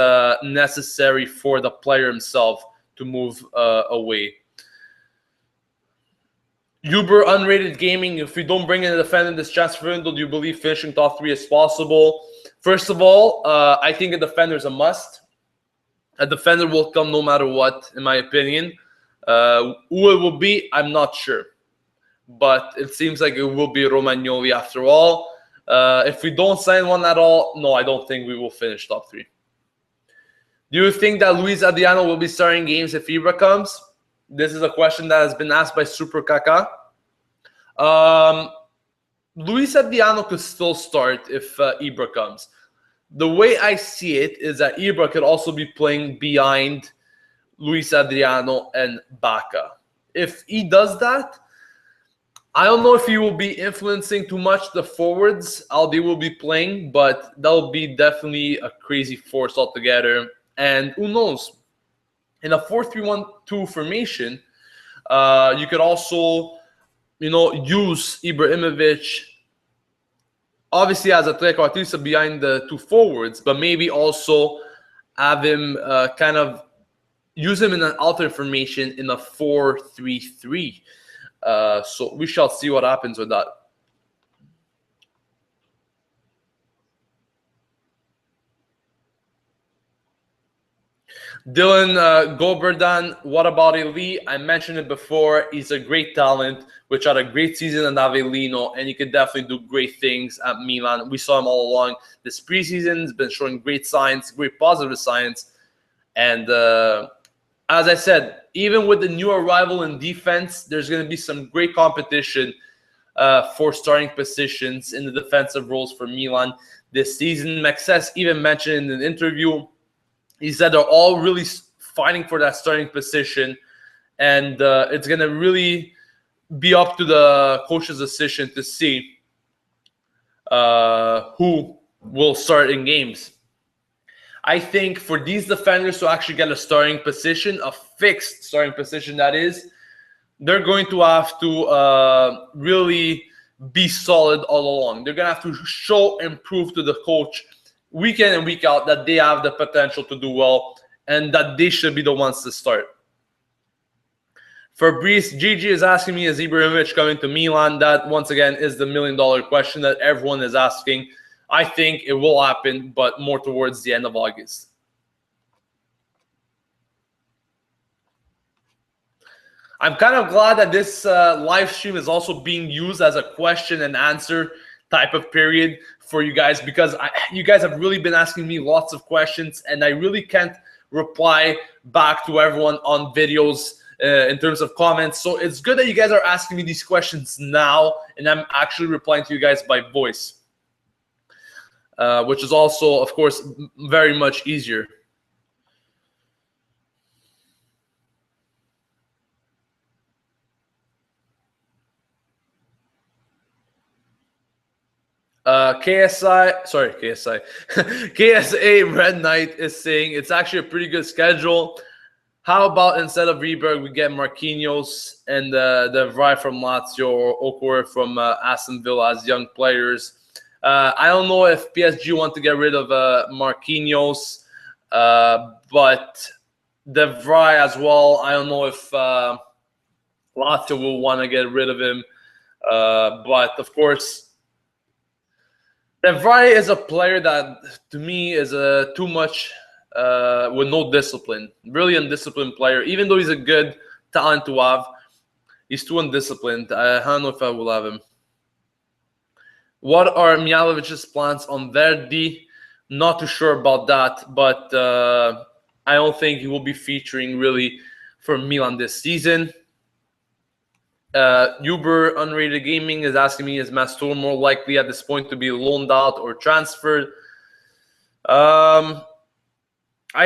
necessary for the player himself to move away. Uber Unrated Gaming, if we don't bring in a defender this transfer window, do you believe finishing top 3 is possible? First of all, I think a defender is a must. A defender will come no matter what, in my opinion. Who it will be, I'm not sure. But it seems like it will be Romagnoli after all. If we don't sign one at all, no, I don't think we will finish top 3. Do you think that Luis Adriano will be starting games if Ibra comes? This is a question that has been asked by Super Kaka. Luis Adriano could still start if Ibra comes. The way I see it is that Ibra could also be playing behind Luis Adriano and Bacca. If he does that, I don't know if he will be influencing too much the forwards, how they will be playing, but that will be definitely a crazy force altogether. And who knows? In a 4-3-1-2 formation, you could also, use Ibrahimovic, obviously as a trequartista behind the 2 forwards, but maybe also have him use him in an alternate formation in a 4-3-3. So we shall see what happens with that. Dylan Goberdan, what about Eli? I mentioned it before. He's a great talent, which had a great season at Avellino, and he could definitely do great things at Milan. We saw him all along this preseason. He's been showing great signs, great positive signs. And as I said, even with the new arrival in defense, there's going to be some great competition for starting positions in the defensive roles for Milan this season. Maxes even mentioned in an interview, he said they're all really fighting for that starting position, and it's going to really be up to the coach's decision to see who will start in games. I think for these defenders to actually get a starting position, a fixed starting position that is, they're going to have to really be solid all along. They're going to have to show and prove to the coach week in and week out that they have the potential to do well and that they should be the ones to start. Fabrice Gigi is asking me, is Ibrahimovic coming to Milan? That, once again, is the million-dollar question that everyone is asking. I think it will happen, but more towards the end of August. I'm kind of glad that this live stream is also being used as a question and answer type of period for you guys, because you guys have really been asking me lots of questions, and I really can't reply back to everyone on videos in terms of comments. So it's good that you guys are asking me these questions now, and I'm actually replying to you guys by voice, which is also, of course, very much easier. KSA Red Knight is saying it's actually a pretty good schedule. How about instead of Reberg, we get Marquinhos and the Vrij from Lazio or Okor from Aston Villa as young players? I don't know if PSG want to get rid of Marquinhos, but the Vrij as well. I don't know if Lazio will want to get rid of him, but of course. The Vrij is a player that, to me, is too much with no discipline. Really undisciplined player. Even though he's a good talent to have, he's too undisciplined. I don't know if I will have him. What are Mihalovic's plans on Verdi? Not too sure about that, but I don't think he will be featuring really for Milan this season. Uber Unrated Gaming is asking me, is Mastur more likely at this point to be loaned out or transferred? I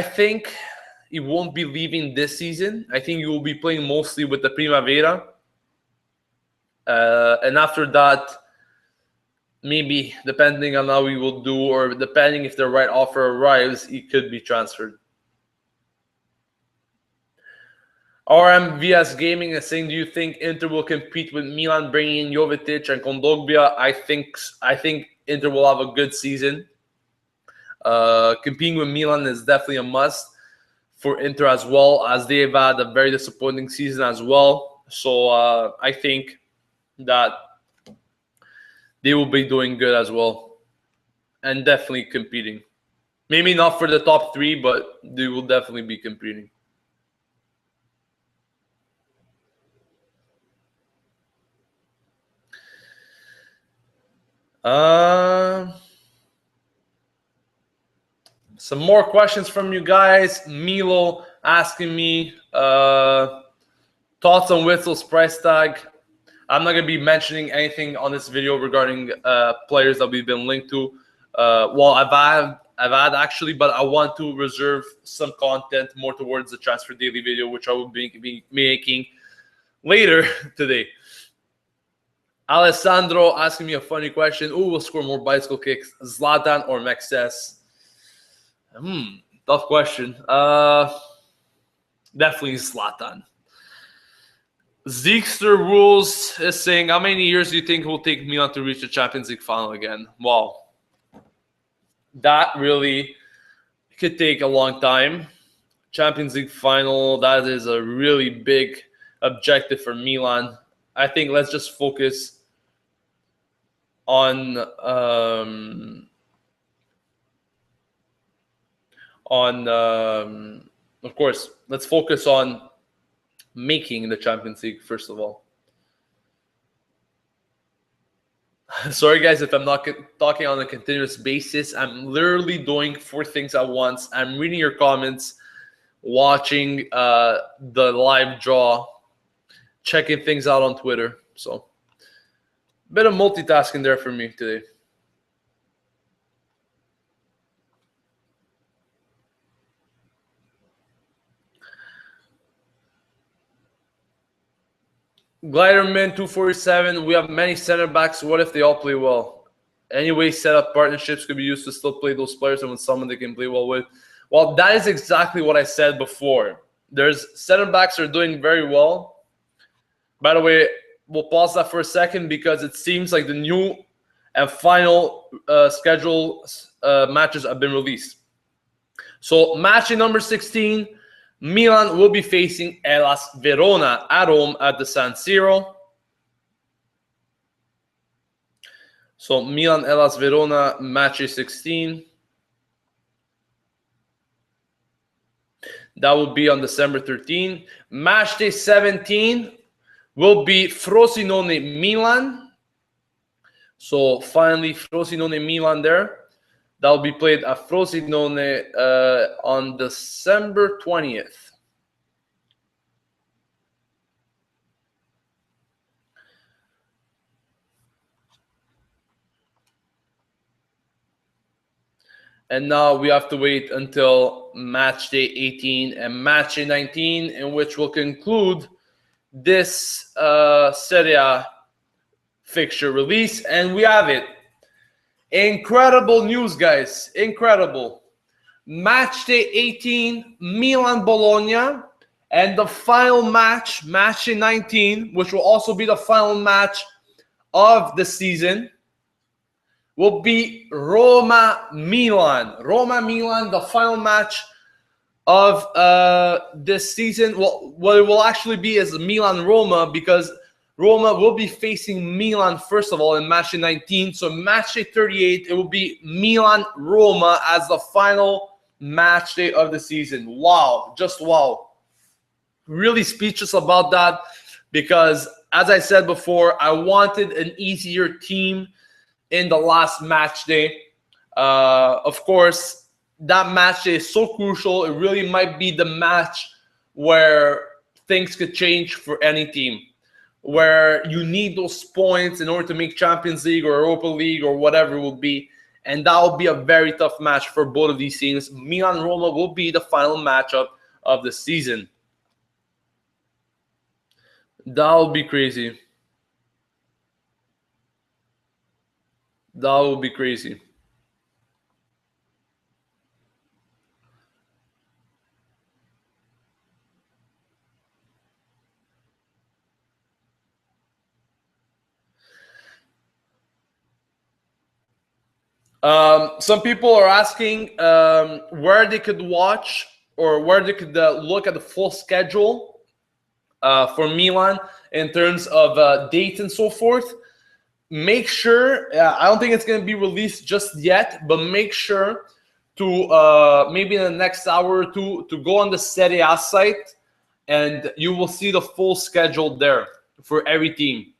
think he won't be leaving this season. I think he will be playing mostly with the Primavera. And after that, maybe, depending on how he will do, or depending if the right offer arrives, he could be transferred. RMVS Gaming is saying, do you think Inter will compete with Milan, bringing in Jovetic and Kondogbia? I think Inter will have a good season. Competing with Milan is definitely a must for Inter as well, as they've had a very disappointing season as well. So I think that they will be doing good as well and definitely competing. Maybe not for the top 3, but they will definitely be competing. Some more questions from you guys. Milo asking me thoughts on Witzel's price tag. I'm not going to be mentioning anything on this video regarding players that we've been linked to. Well, I've had actually, but I want to reserve some content more towards the Transfer Daily video, which I will be making later today. Alessandro asking me a funny question. Who will score more bicycle kicks, Zlatan or Mexes? Tough question. Definitely Zlatan. Zeekster Rules is saying, how many years do you think it will take Milan to reach the Champions League final again? Wow. That really could take a long time. Champions League final, that is a really big objective for Milan. I think let's just focus on of course, let's focus on making the Champions League first of all. Sorry guys if I'm not talking on a continuous basis. I'm literally doing 4 things at once. I'm reading your comments, watching the live draw, checking things out on Twitter. So a bit of multitasking there for me today. Gliderman 247, we have many center backs. What if they all play well? Anyway, set up partnerships could be used to still play those players and with someone they can play well with. Well, that is exactly what I said before. There's center backs are doing very well. By the way, we'll pause that for a second because it seems like the new and final schedule matches have been released. So match number 16, Milan will be facing Hellas Verona at home at the San Siro. So Milan, Hellas Verona, match 16. That will be on December 13. Match day 17 will be Frosinone Milan. So finally, Frosinone Milan there. That will be played at Frosinone on December 20th. And now we have to wait until match day 18 and match day 19, in which will conclude this Serie A fixture release. And we have it. Incredible news, guys. Incredible. Match day 18, Milan-Bologna. And the final match, match day 19, which will also be the final match of the season, will be Roma-Milan. Roma-Milan, the final match of this season. Well, what it will actually be is Milan-Roma, because Roma will be facing Milan, first of all, in match day 19. So match day 38, it will be Milan-Roma as the final match day of the season. Wow, just wow. Really speechless about that, because as I said before, I wanted an easier team in the last match day. Of course, that match day is so crucial. It really might be the match where things could change for any team, where you need those points in order to make Champions League or Europa League or whatever it will be. And that will be a very tough match for both of these teams. Milan-Roma will be the final matchup of the season. That would be crazy. That would be crazy. Some people are asking where they could watch or where they could look at the full schedule for Milan in terms of dates and so forth. Make sure, I don't think it's going to be released just yet, but make sure to maybe in the next hour or two to go on the Serie A site, and you will see the full schedule there for every team.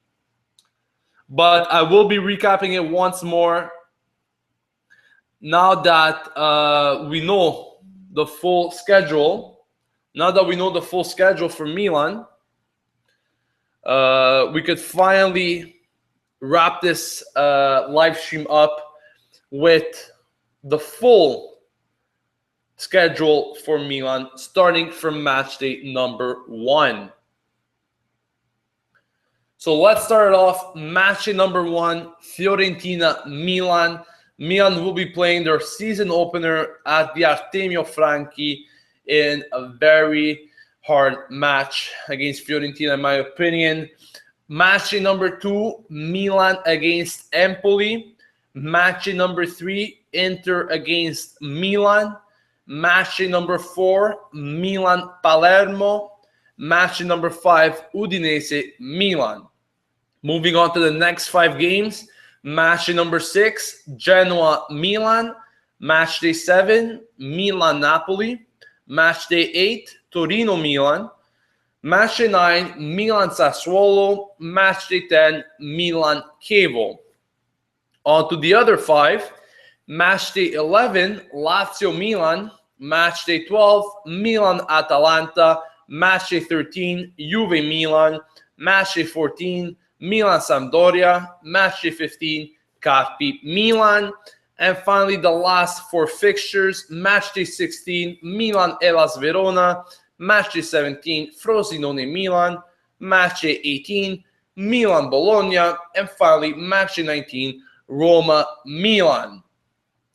But I will be recapping it once more now that we know the full schedule. Now that we know the full schedule for Milan, we could finally wrap this live stream up with the full schedule for Milan, starting from match day number 1. So let's start off match day number 1, Fiorentina-Milan. Milan will be playing their season opener at the Artemio Franchi in a very hard match against Fiorentina, in my opinion. Match day number 2, Milan against Empoli. Match day number 3, Inter against Milan. Match day number 4, Milan-Palermo. Match day number 5, Udinese-Milan. Moving on to the next 5 games. Match day number 6, Genoa-Milan. Match day 7, Milan-Napoli. Match day 8, Torino-Milan. Match day 9, Milan-Sassuolo. Match day 10, Milan-Chievo. On to the other 5. Match day 11, Lazio-Milan. Match day 12, Milan-Atalanta. Match day 13, Juve-Milan. Match day 14, Milan-Sampdoria. Match day 15, Carpi-Milan. And finally, the last 4 fixtures. Match day 16, Milan-Hellas Verona. Match day 17, Frosinone-Milan. Match day 18, Milan-Bologna. And finally, match day 19, Roma-Milan.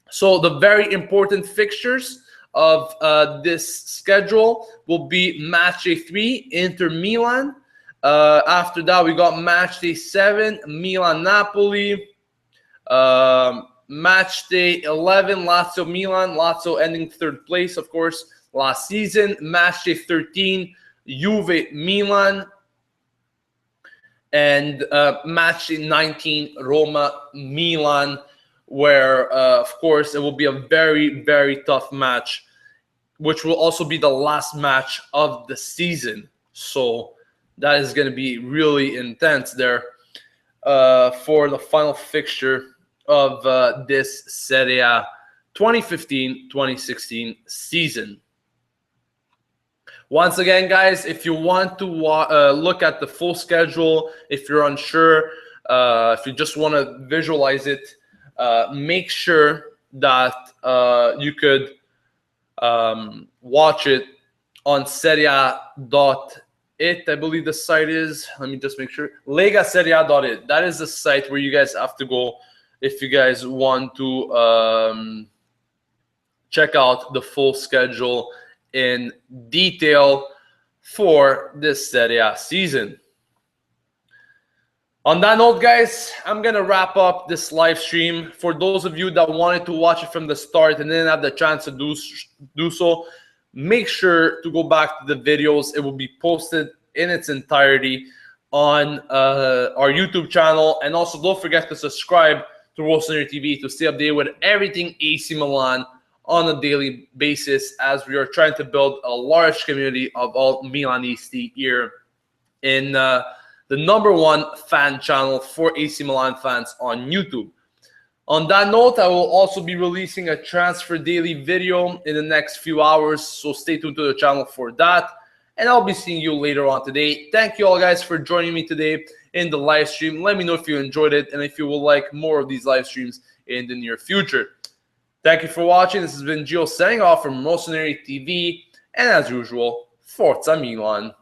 So the very important fixtures of this schedule will be match day 3, Inter-Milan. After that, we got match day 7, Milan-Napoli. Match day 11, Lazio-Milan. Lazio ending 3rd place, of course, last season. Match day 13, Juve-Milan. And match day 19, Roma-Milan, where, of course, it will be a very, very tough match, which will also be the last match of the season. So that is going to be really intense there for the final fixture of this Serie A 2015-2016 season. Once again, guys, if you want to look at the full schedule, if you're unsure, if you just want to visualize it, make sure that you could watch it on Serie.it, I believe the site is. Let me just make sure. LegaSerie.it. That is the site where you guys have to go if you guys want to check out the full schedule in detail for this Serie A season. On that note, guys, I'm going to wrap up this live stream. For those of you that wanted to watch it from the start and didn't have the chance to do so, make sure to go back to the videos. It will be posted in its entirety on our YouTube channel. And also, don't forget to subscribe to Rossoneri TV to stay updated with everything AC Milan on a daily basis, as we are trying to build a large community of all Milanisti here in the #1 fan channel for AC Milan fans on YouTube. On that note, I will also be releasing a transfer daily video in the next few hours, so stay tuned to the channel for that. And I'll be seeing you later on today. Thank you all guys for joining me today in the live stream. Let me know if you enjoyed it and if you would like more of these live streams in the near future. Thank you for watching. This has been Gio signing off from Rossoneri TV. And as usual, Forza Milan.